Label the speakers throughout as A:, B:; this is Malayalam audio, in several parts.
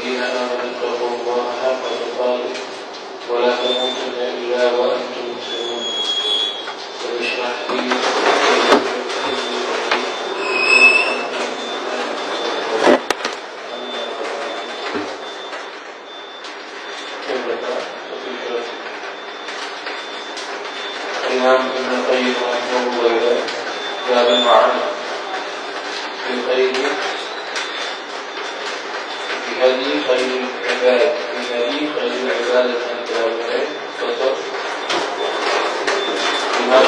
A: الذين آمنوا اتقوا الله حق تقاته ولا تموتن إلا وأنتم مسلمون. رب اشرح لي الإمام ابن القيم رحمه الله جاب المعنى في خير بهدي خير العباد بهدي خير العباد من كلامه فصل الإمام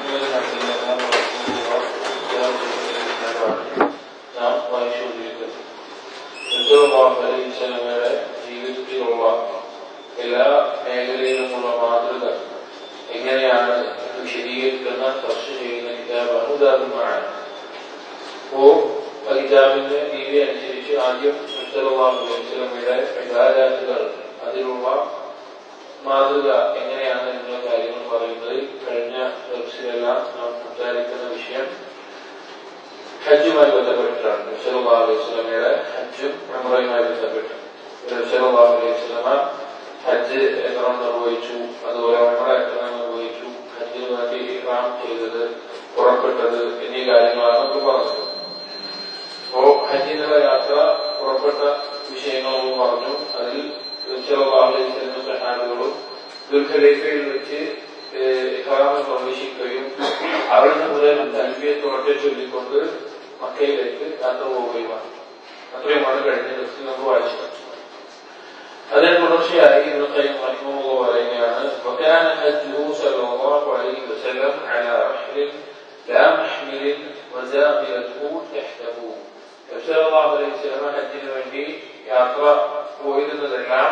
A: ابن القيم رحمه الله നാം വായിച്ചുകൊണ്ടിരിക്കുന്നത് അലൈഹിസ്സലാമയുടെ ജീവിതത്തിലുള്ള എല്ലാ മേഖലയിലുമുള്ള മാതൃക എങ്ങനെയാണ് വിശദീകരിക്കുന്ന ചർച്ച ചെയ്യുന്ന കിതാബാണ് ഉദാഹരണമാണ്. കിതാബിന്റെ രീതി അനുസരിച്ച് ആദ്യം അലൈഹിസ്സലാമയുടെ ഇബാദത്തുകൾ അതിലുള്ള മാതൃക എങ്ങനെയാണ് എന്നുള്ള കാര്യങ്ങൾ പറയുന്നത്. കഴിഞ്ഞ ദിവസത്തിലെല്ലാം നാം സംസാരിക്കുന്ന വിഷയം ഹജ്ജുമായി ബന്ധപ്പെട്ടിട്ടാണ്. സല്ലല്ലാഹു അലൈഹി വസല്ലമയുടെ ഹജ്ജും ഉംറയുമായി ബന്ധപ്പെട്ട് സല്ലല്ലാഹു അലൈഹി വസല്ലമ ഹജ്ജ് എത്ര നിർവഹിച്ചു, അതുപോലെ ഉംറ എത്ര നിർവഹിച്ചു, ഹജ്ജിന് വേണ്ടി ഇഹ്റാം ചെയ്തത്, പുറപ്പെട്ടത് എന്നീ കാര്യങ്ങളാണ് നമുക്ക് പറഞ്ഞത്. അപ്പോ ഹജ്ജിനുള്ള യാത്ര പുറപ്പെട്ട വിഷയങ്ങളും പറഞ്ഞു. അതിൽ സല്ലല്ലാഹു അലൈഹി വസല്ലം സഹാബികളും ദുൽഖലൈഫയിൽ വെച്ച് ഇഹ്റാം പ്രവേശിക്കുകയും അവിടുന്ന് മുതൽ തൽബിയത്ത് ചൊല്ലിക്കൊണ്ട് മക്കയിലേക്ക് യാത്ര പോവുകയുമാണ്. അത്രയുമാണ് കഴിഞ്ഞ ദിവസം നമ്മൾ വായിച്ചത്. അതിന് തുടർച്ചയായി ഇബ്നു ഖയ്യിം റഹിമഹുല്ലാഹ് പറയുകയാണ്, വകാന ഹജ്ജുഹു സ്വല്ലല്ലാഹു അലൈഹി വസല്ലം അലാ റഹ്ലിൻ ലാ മഹ്മിലിൻ വസാമിലതുഹു തഹ്തഹു. സല്ലല്ലാഹു അലൈഹി വസല്ലം ഹജ്ജിന് വേണ്ടി യാത്ര പോയിരുന്നതെല്ലാം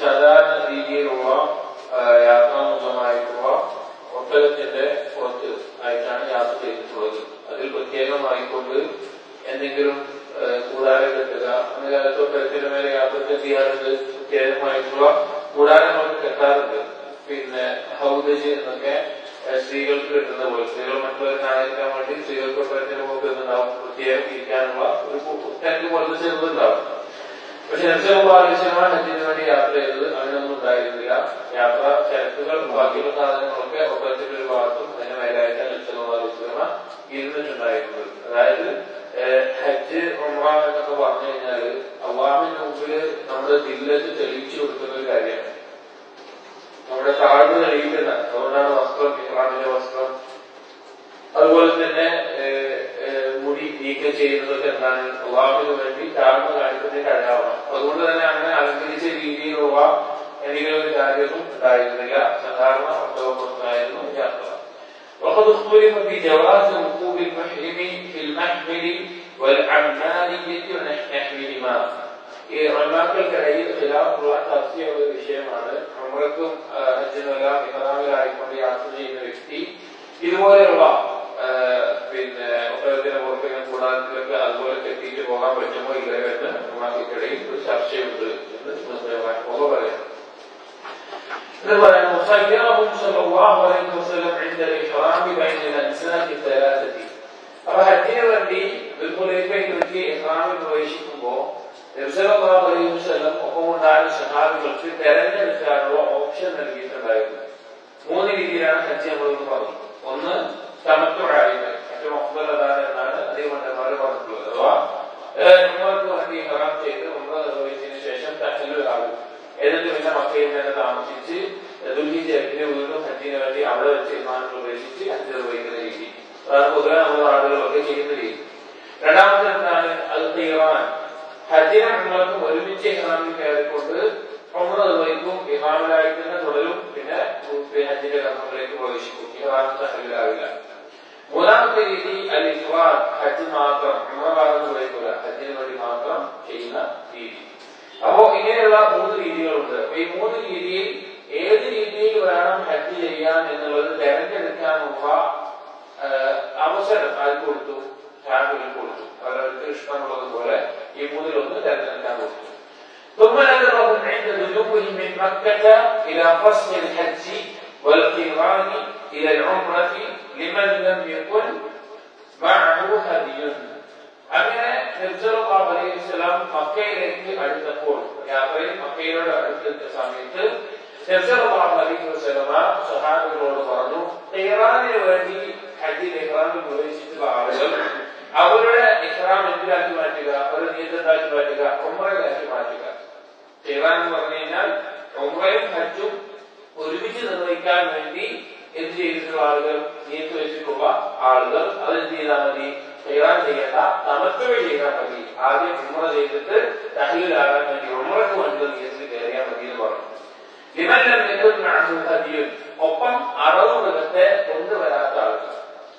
A: സാധാരണ രീതിയിലുള്ള യാത്രാമുഖമായിട്ടുള്ള ഒട്ടകത്തിന്റെ പുറത്ത് ആയിട്ടാണ് യാത്ര ചെയ്തിട്ടുള്ളത്. അതിൽ പ്രത്യേകമായിക്കൊണ്ട് എന്തെങ്കിലും കൂടാരം കെട്ടുക, അന്ന് കാലത്ത് ഒട്ടകത്തിന്റെ മേലെ യാത്രയ്ക്ക് ചെയ്യാറുണ്ട്. പ്രത്യേകമായിട്ടുള്ള കൂടാരങ്ങളൊക്കെ കെട്ടാറുണ്ട്. ഹൗദജ് എന്നൊക്കെ സ്ത്രീകൾക്ക് കിട്ടുന്ന പോലെ, സ്ത്രീകൾ മറ്റുള്ളവരെ കാണാതിരിക്കാൻ വേണ്ടി സ്ത്രീകൾക്ക് ഒട്ടകത്തിന്റെ മുഖത്ത് നിന്നുണ്ടാവും പ്രത്യേകം ഇരിക്കാനുള്ള ഒരു ടെന്റ് പോലത്തെ ചെറുതുണ്ടാവും. പക്ഷെ നബി സല്ലല്ലാഹു അലൈഹി വസല്ലം ഹജ്ജിന് വേണ്ടി യാത്ര ചെയ്തത് അങ്ങനെയൊന്നും ഉണ്ടായിരുന്നില്ല. യാത്ര ചരക്കുകൾ ബാക്കിയുള്ള സാധനങ്ങളൊക്കെ ഒട്ടകത്തിന്റെ ഒരു ഭാഗത്തും അതിന് മേലായിട്ടാണ് നബി സല്ലല്ലാഹു അലൈഹി വസല്ലം ഇരുന്നിട്ടുണ്ടായിരുന്നത്. അതായത് ഹജ്ജ് ഉംറ എന്നൊക്കെ പറഞ്ഞു കഴിഞ്ഞാല് അല്ലാഹുവിന്റെ മുമ്പില് നമ്മുടെ ദില്ലത്ത് തെളിയിച്ചു കൊടുക്കുന്ന ഒരു കാര്യമാണ്. നമ്മുടെ താഴ്വ് തെളിയിക്കുന്ന, അതുകൊണ്ടാണ് വസ്ത്രം, ഇഹ്റാമിന്റെ വസ്ത്രം, അതുപോലെ തന്നെ മുടി നീക്കം ചെയ്യുന്നതൊക്കെ എന്താണ് അല്ലാഹുവിന് വേണ്ടി താഴ്മ കാണിക്കുന്നതിന്റെ അടയാളമാണ്. അതുകൊണ്ട് തന്നെ അങ്ങനെ അലങ്കരിച്ച രീതിയിലുള്ള എന്തെങ്കിലും ഒരു കാര്യമൊന്നും ഉണ്ടായിരുന്നില്ല. സാധാരണ ഒട്ടകപ്പുറത്തായിരുന്നു യാത്ര. وقد اختلف في جواز ركوب المحرم في المحمل والعمالية ونحوهما. ഈ ഉലമാക്കൾക്കിടയിൽ ഖിലാഫുള്ള ചർച്ചയുള്ള ഒരു വിഷയമാണ്. ഉംറയ്ക്കും ഹജ്ജിനുമെല്ലാം ഇഹ്റാമിലായിക്കൊണ്ട് യാത്ര ചെയ്യുന്ന വ്യക്തി ഇതുപോലെയുള്ള ഒട്ടകത്തിന്റെ പുറത്തേക്ക് കൂടാരത്തിലൊക്കെ അതുപോലെ കെട്ടിയിട്ട് പോകാൻ പറ്റുമോ ഇല്ലയോ എന്ന് ഉലമാക്കൾക്കിടയിൽ ഒരു ചർച്ചയുണ്ട് എന്ന് പറയാം. خيرهم صلى الله عليه وسلم عند الإحرام بين الأنساك الثلاثة. അപ്പോൾ ഹജ്ജിന് വേണ്ടി ദുൽഖുലൈഫയിൽ വെച്ച് ഇഹ്റാമിൽ പ്രവേശിക്കുമ്പോൾ നബി സല്ലല്ലാഹു അലൈഹി വസല്ലം ഒപ്പമുണ്ടായിരുന്ന സഹാബികൾക്ക് തെരഞ്ഞെടുക്കാനുള്ള ഓപ്ഷൻ നൽകിയിട്ടുണ്ടായിരുന്നു. 3 രീതിയിലാണ് ഹജ്ജ് നമ്മളൊന്ന് പറഞ്ഞു. ഒന്ന് തമത്തുആയിട്ട്, ഏറ്റവും അഫ്ദൽ അതാണ് എന്നാണ് അധികമണ്ഡലന്മാർ പറഞ്ഞിട്ടുള്ളത്. അഥവാ ഉംറയ്ക്ക് വേണ്ടി ഇഹ്റാം ചെയ്ത് ഉംറ നിർവഹിച്ചതിന് ശേഷം തഹല്ലുൽ ആകും, എന്നിട്ട് പിന്നെ മക്കയിൽ തന്നെ താമസിച്ച് ദുൽഹിജ്ജ് വീണ്ടും ഹജ്ജിന് വേണ്ടി അവിടെ വെച്ച് ഇഹ്റാമിൽ പ്രവേശിച്ച് ഹജ്ജ് നിർവഹിക്കുന്ന രീതി. അതാണ് പൊതുവെ നമ്മുടെ ആളുകളൊക്കെ ചെയ്യുന്ന രീതി. രണ്ടാമത്തെ എന്താണ് അൽ ഖീറാൻ. ഹജ്ജിനെ ഉംറയ്ക്കും ഒരുമിച്ച് ഇഹ്റാമിൽ കയറിക്കൊണ്ട് ഉംറ നിർവഹിക്കും, ഇഹ്റാമിലായിട്ട് തന്നെ തുടരും, പിന്നെ ഹജ്ജിന്റെ കർമ്മങ്ങളിലേക്ക് പ്രവേശിക്കും, ഇഹ്റാം തഹല്ലുലാവില്ല. മൂന്നാമത്തെ രീതി അൽ ഇഫ്റാദ്, ഹജ്ജ് മാത്രം, ഉംറ ഭാഗം നിർവഹിക്കില്ല, ഹജ്ജിന് വേണ്ടി മാത്രം ചെയ്യുന്ന രീതി. അപ്പോ ഇങ്ങനെയുള്ള 3 രീതികളുണ്ട്. അപ്പൊ ഈ 3 രീതിയിൽ ഏത് രീതിയിൽ വേണം ഹജ്ജ് ചെയ്യാൻ എന്നുള്ളത് തെരഞ്ഞെടുക്കാനുള്ള അവസരം ആർക്ക് കൊടുത്തു? ഷാഫിഈ കൊടുത്തു. അവരവർക്ക് ഇഷ്ടമുള്ളതുപോലെ ഈ 3-ൽ-1 തെരഞ്ഞെടുക്കാൻ കൊടുത്തു. ثم نذرهم عند دنوهم من مكة إلى فصل الحج والقران إلى العمرة لمن لم يكن معه هدي. അങ്ങനെ നബി സല്ലല്ലാഹു അലൈഹി വസല്ലം മക്കയിലേക്ക് അടുത്തപ്പോൾ, യാത്രയിൽ മക്കയിലോട് അടുത്ത സമയത്ത് നബി സല്ലല്ലാഹു അലൈഹി വസല്ലം സ്വഹാബികളോട് പറഞ്ഞു, ഖിറാനിന് വേണ്ടി ഹജ്ജിൽ ഇഹ്റാമിൽ പ്രവേശിച്ച ആളുകൾ അവരുടെ ഇഹ്റാം എന്തിനാക്കി മാറ്റുക, അവരുടെ നീയത്താക്കി മാറ്റുക, ഉംറയിലാക്കി മാറ്റുക. ഖിറാൻ എന്ന് പറഞ്ഞു കഴിഞ്ഞാൽ ഉംറയും ഹജ്ജും ഒരുമിച്ച് നിർവഹിക്കാൻ വേണ്ടി എന്ത് ചെയ്തിട്ടുള്ള ആളുകൾ, നീയത്ത് വെച്ചിട്ടുള്ള ആളുകൾ അത് എന്ത് ചെയ്താൽ മതി, ഖിറാൻ ചെയ്യേണ്ട, തമത്തുവ ചെയ്താൽ മതി. ആദ്യം ഉംറ ചെയ്തിട്ട് തഹ്ലീലാകാൻ വേണ്ടി ഉംറക്ക് വേണ്ടി നീയത്തിൽ കയറിയാൽ മതി എന്ന് പറഞ്ഞു. ഒപ്പം അറവ് മൃഗത്തെ കൊണ്ടുവരാത്ത ആളുകൾ,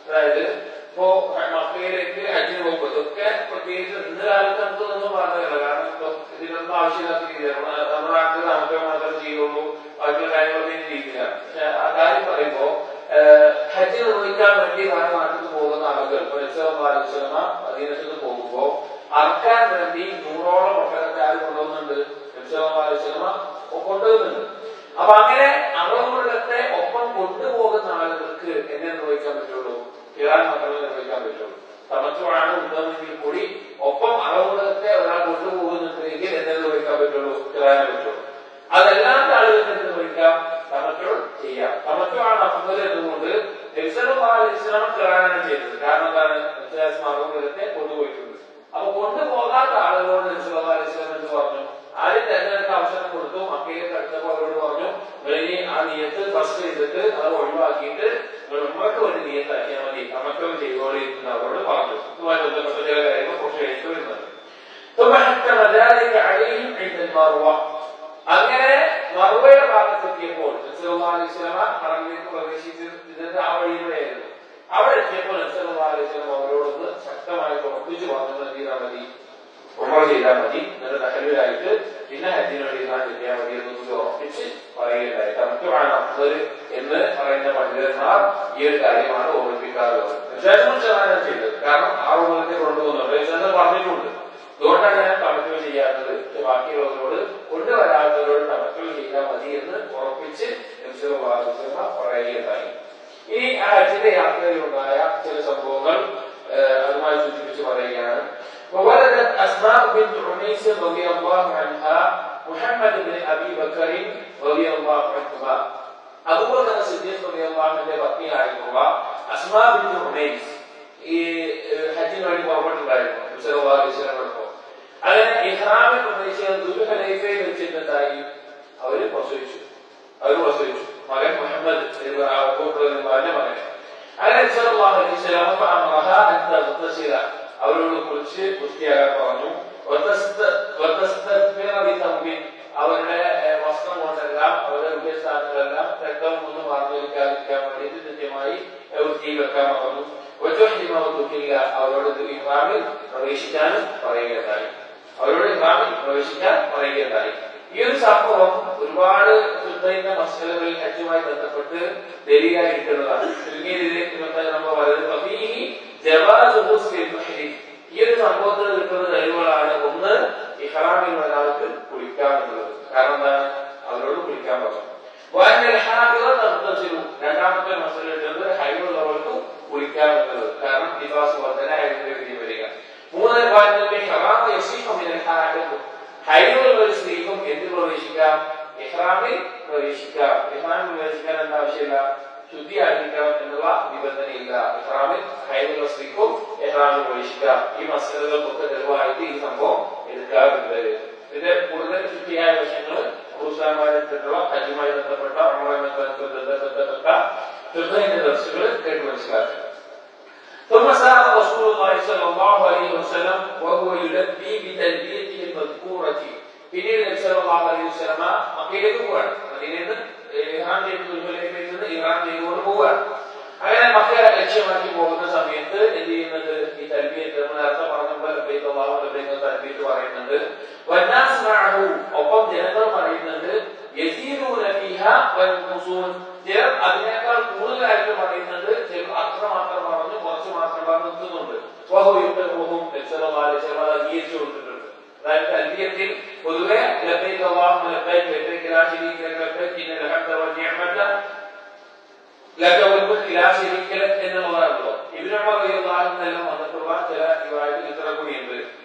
A: അതായത് ഇപ്പോ മക്കയിലേക്ക് ഹജ്ജിന് പോകുമ്പോൾ ഇതൊക്കെ പ്രത്യേകിച്ച് ഇന്ന് കാലത്ത് നമുക്കൊന്നും പറഞ്ഞതല്ല. കാരണം ഇപ്പൊ ഇതിനൊന്നും ആവശ്യമില്ലാത്ത രീതിയാണ് നമ്മുടെ നാട്ടിൽ നമുക്ക് മാത്രം ചെയ്യുള്ളൂ, ബാക്കിയുള്ള കാര്യങ്ങളൊക്കെ ചെയ്യില്ല. പക്ഷെ ആ കാര്യം പറയുമ്പോ ഹജ്ജ് നിർവഹിക്കാൻ വേണ്ടി നമ്മുടെ നാട്ടിൽ പോകുന്ന ആളുകൾ അധീനത്തിൽ പോകുമ്പോ അറക്കാൻ വേണ്ടി 100ഓളം ഒട്ടകത്തെ ആര് കൊണ്ടുപോകുന്നുണ്ട്, കൊണ്ടുപോകുന്നുണ്ട്. അപ്പൊ അങ്ങനെ അറവുമൃഗത്തെ ഒപ്പം കൊണ്ടുപോകുന്ന ആളുകൾക്ക് എന്നെ നിർവഹിക്കാൻ പറ്റുള്ളൂ, ഖിറാൻ മാത്രമേ നിർവഹിക്കാൻ പറ്റുള്ളൂ. തമത്തുവാണ് ഉണ്ടെങ്കിൽ കൂടി ഒപ്പം അറവുമൃഗത്തെ ഒരാൾ കൊണ്ടുപോകുന്നുണ്ടെങ്കിൽ എന്നെ നിർവഹിക്കാൻ പറ്റുള്ളൂ, ഖിറാനെ പറ്റുള്ളൂ. അതല്ലാത്ത ആളുകൾക്ക് എന്ത് നിർവഹിക്കാം, തമത്തു ചെയ്യാം. തമത്തുവാണ് അഫ്ദൽ എന്നുകൊണ്ട് നബി സല്ലല്ലാഹു അലൈഹി വസല്ലം ഖിറാനാണ് ചെയ്തത്. കാരണം എന്താണ്, അറവുമൃഗത്തെ കൊണ്ടുപോയിട്ടുണ്ട്. അപ്പൊ കൊണ്ടുപോകാത്ത ആളുകളോട് നബി സല്ലല്ലാഹു അലൈഹി വസല്ലം എന്ന് പറഞ്ഞു, ആദ്യം തെരഞ്ഞെടുത്ത അവസരം കൊടുത്തു. മക്കയിലേക്ക് അടുത്തപ്പോൾ അവരോട് പറഞ്ഞു, ഇനി ആ നിയത്ത് ഫസ്റ്റ് ചെയ്തിട്ട് അത് ഒഴിവാക്കിയിട്ട് ഉംറക്ക് വേണ്ടി നിയത്താക്കിയാൽ മതി, തമത്തുവ ചെയ്തോളി എന്ന് അവരോട് പറഞ്ഞു. ഇതുമായി ബന്ധപ്പെട്ട ചില കാര്യങ്ങൾ കുറച്ച് കഴിച്ചു വരുന്നത്. അങ്ങനെ മറുവയുടെ ഭാഗത്തെത്തിയപ്പോൾ കടലിലേക്ക് പ്രവേശിച്ചതിന്റെ ആ വഴിയിലൂടെയായിരുന്നു. അവിടെ എത്തിയപ്പോൾ അവരോടൊന്ന് ശക്തമായി ഉറപ്പിച്ചു പറഞ്ഞു, ചെയ്താൽ മതി, ഉംറ ചെയ്താൽ മതി, എന്നിട്ട് തഹ്ലീലായിട്ട് പിന്നെ ഹജ്ജിന് വേണ്ടി കിട്ടിയാൽ മതി എന്നൊക്കെ ഉറപ്പിച്ച് പറയുകയുണ്ടായി. തമത്തുവാണ് അഫ്ദൽ എന്ന് പറയുന്ന പണ്ഡിതന്മാർ ഈ ഒരു കാര്യമാണ് ഓർമ്മിപ്പിക്കാറുള്ളത്. വിശേഷം ചെയ്തത് കാരണം ആ ഉമ്മത്തെ കൊണ്ടുപോകുന്നുണ്ട് എന്ന് പറഞ്ഞിട്ടുണ്ട്. അതുകൊണ്ടാണ് ഞാൻ തമത്തുവ ചെയ്യാത്തത്, ബാക്കിയുള്ളവരോട് കൊണ്ടുവരാത്തവരോട് തമത്തുവ ചെയ്താൽ മതി എന്ന് ഉറപ്പിച്ച് പറയുകയുണ്ടായി. ഇനി ആ ഹജ്ജിന്റെ യാത്രയിലുണ്ടായ ചില സംഭവങ്ങൾ അതുമായി സൂചിപ്പിച്ച് പറയുകയാണ്. وولدت أسماء بنت عميس رضي الله عنها محمد بن أبي بكر رضي الله عنهما. أبو بكر الصديق رضي الله عنه പത്നി ആയിട്ടുള്ള അസ്മാ ബിൻത് ഉമൈസ് ഈ ഹജ്ജിന് വേണ്ടി പുറപ്പെട്ടുണ്ടായിരുന്നു സല്ലല്ലാഹു അലൈഹി വസല്ലം. അങ്ങനെ ഇഹ്റാമിൽ പ്രവേശിച്ച ദുൽഹുലൈഫയിൽ വെച്ചിട്ടുണ്ടായി അവര് പ്രസവിച്ചു. മകൻ മുഹമ്മദ് മകൻ. അങ്ങനെ സല്ലല്ലാഹു അലൈഹി വസല്ലം അവരോട് കുറിച്ച് വൃത്തിയാകാൻ പറഞ്ഞു. അവരുടെ വസ്ത്രം കൊണ്ടെല്ലാം അവരുടെ ഉപസ്ഥാനങ്ങളെല്ലാം രക്തം ഒന്നും മാറിയിരിക്കാതിരിക്കാൻ വേണ്ടി കൃത്യമായി വൃത്തിയിൽ വെക്കാൻ പറഞ്ഞു. അവരോട് ഇഹ്റാമിൽ പ്രവേശിക്കാനും പറയുകയുണ്ടായി. ഈ ഒരു സംഭവം ഒരുപാട് മസലകളിൽ ഹജ്ജുമായി ബന്ധപ്പെട്ട് ദലീലായിരിക്കുന്നതാണ്. ചുരുങ്ങിയതിലേക്ക് നമ്മൾ പറയുന്നത് ഈ ഒരു സംഭവത്തിൽ കിട്ടുന്ന തെളിവുകളാണ്. ഒന്ന്, ഇഹ്റാമിൽ ഒരാൾക്ക് കുളിക്കാം എന്നുള്ളത്. കാരണം എന്താണ്, അവരോട് കുളിക്കാൻ പറഞ്ഞു. രണ്ടാമത്തെ മസല കിട്ടുന്നത് ഹൈവുള്ളവർക്ക് കുളിക്കാം എന്നുള്ളത്. കാരണം നിവാസ് വർദ്ധനായതിന്റെ വിധി വരിക. മൂന്ന്, ഹൈവുള്ള ഒരു സ്ത്രീക്കും എന്ത് പ്രവേശിക്കാം, ഇഹ്റാമിൽ പ്രവേശിക്കാം. ഇഹ്റാമിൽ പ്രവേശിക്കാൻ എന്താ ആവശ്യമില്ല, ശുദ്ധിയായിരിക്കണം എന്നുള്ള നിബന്ധനയില്ല. ഇഹ്റാമിൽ ഹൈവുള്ള സ്ത്രീക്കും ഇഹ്റാമിൽ പ്രവേശിക്കാം. ഈ മസലകൾക്കൊക്കെ തെളിവായിട്ട് ഈ സംഭവം എടുക്കാറുണ്ട്. ഇതിന്റെ കൂടുതൽ ശുദ്ധിയായ വശങ്ങൾ പുരുഷന്മാരെത്തിട്ടുള്ള ഹജ്ജുമായി ബന്ധപ്പെട്ട ദർശകൾ കേട്ട് മനസ്സിലാക്കുക. ثم سار رسول الله صلى الله عليه وسلم وهو يلبي بتلبيته المذكورة. പിന്നീട് നബി സല്ലല്ലാഹു അലൈഹി വസല്ലം മക്കയിലേക്ക് പോവാണ്. മദീനയിൽ നിന്ന് ഇഹ്റാം ചെയ്തുകൊണ്ട് ഇഹ്റാം ചെയ്തുകൊണ്ട് പോവാണ്. അങ്ങനെ മക്ക ലക്ഷ്യമാക്കി പോകുന്ന സമയത്ത് എന്ത് ചെയ്യുന്നുണ്ട്, ഈ തൽബിയത്ത് നേരത്തെ പറഞ്ഞപ്പോൾ ലബ്ബൈക അല്ലാഹുമ്മ ലബ്ബൈക തൽബിയത്ത് പറയുന്നുണ്ട്. വന്നാസ് മഅഹു, ഒപ്പം ജനങ്ങൾ പറയുന്നുണ്ട്. യസീറൂന ഫീഹാ വയൻഖുസൂൻ, ചിലർ അതിനേക്കാൾ കൂടുതലായിട്ട് പറയുന്നുണ്ട്. ചിലർ അത്ര മാത്രം പറഞ്ഞു, കുറച്ച് മാത്രം പറഞ്ഞു നിർത്തുന്നുണ്ട്. വഹു യുഖ്ബിറുഹും, നബി സല്ലല്ലാഹു അലൈഹി വസല്ലം അംഗീകരിച്ചു കൊടുത്തിട്ടുണ്ട്. അതായത് തൽബിയത്തിൽ പൊതുവെ ലബ്ബൈക അല്ലാഹുമ്മ ലബ്ബൈക ലബ്ബൈക ലാ ശരീക ലക ലബ്ബൈക ഇന്നൽ ഹംദ വൻ നിഅമത ലക വൽ മുൽക്ക് ലാ ശരീക ലക എന്നുള്ളതാണല്ലോ. ഇബ്നു ഉമർ റളിയല്ലാഹു അൻഹു വന്നിട്ടുള്ള ചില റിവായത്തിൽ ഇത്ര കൂടി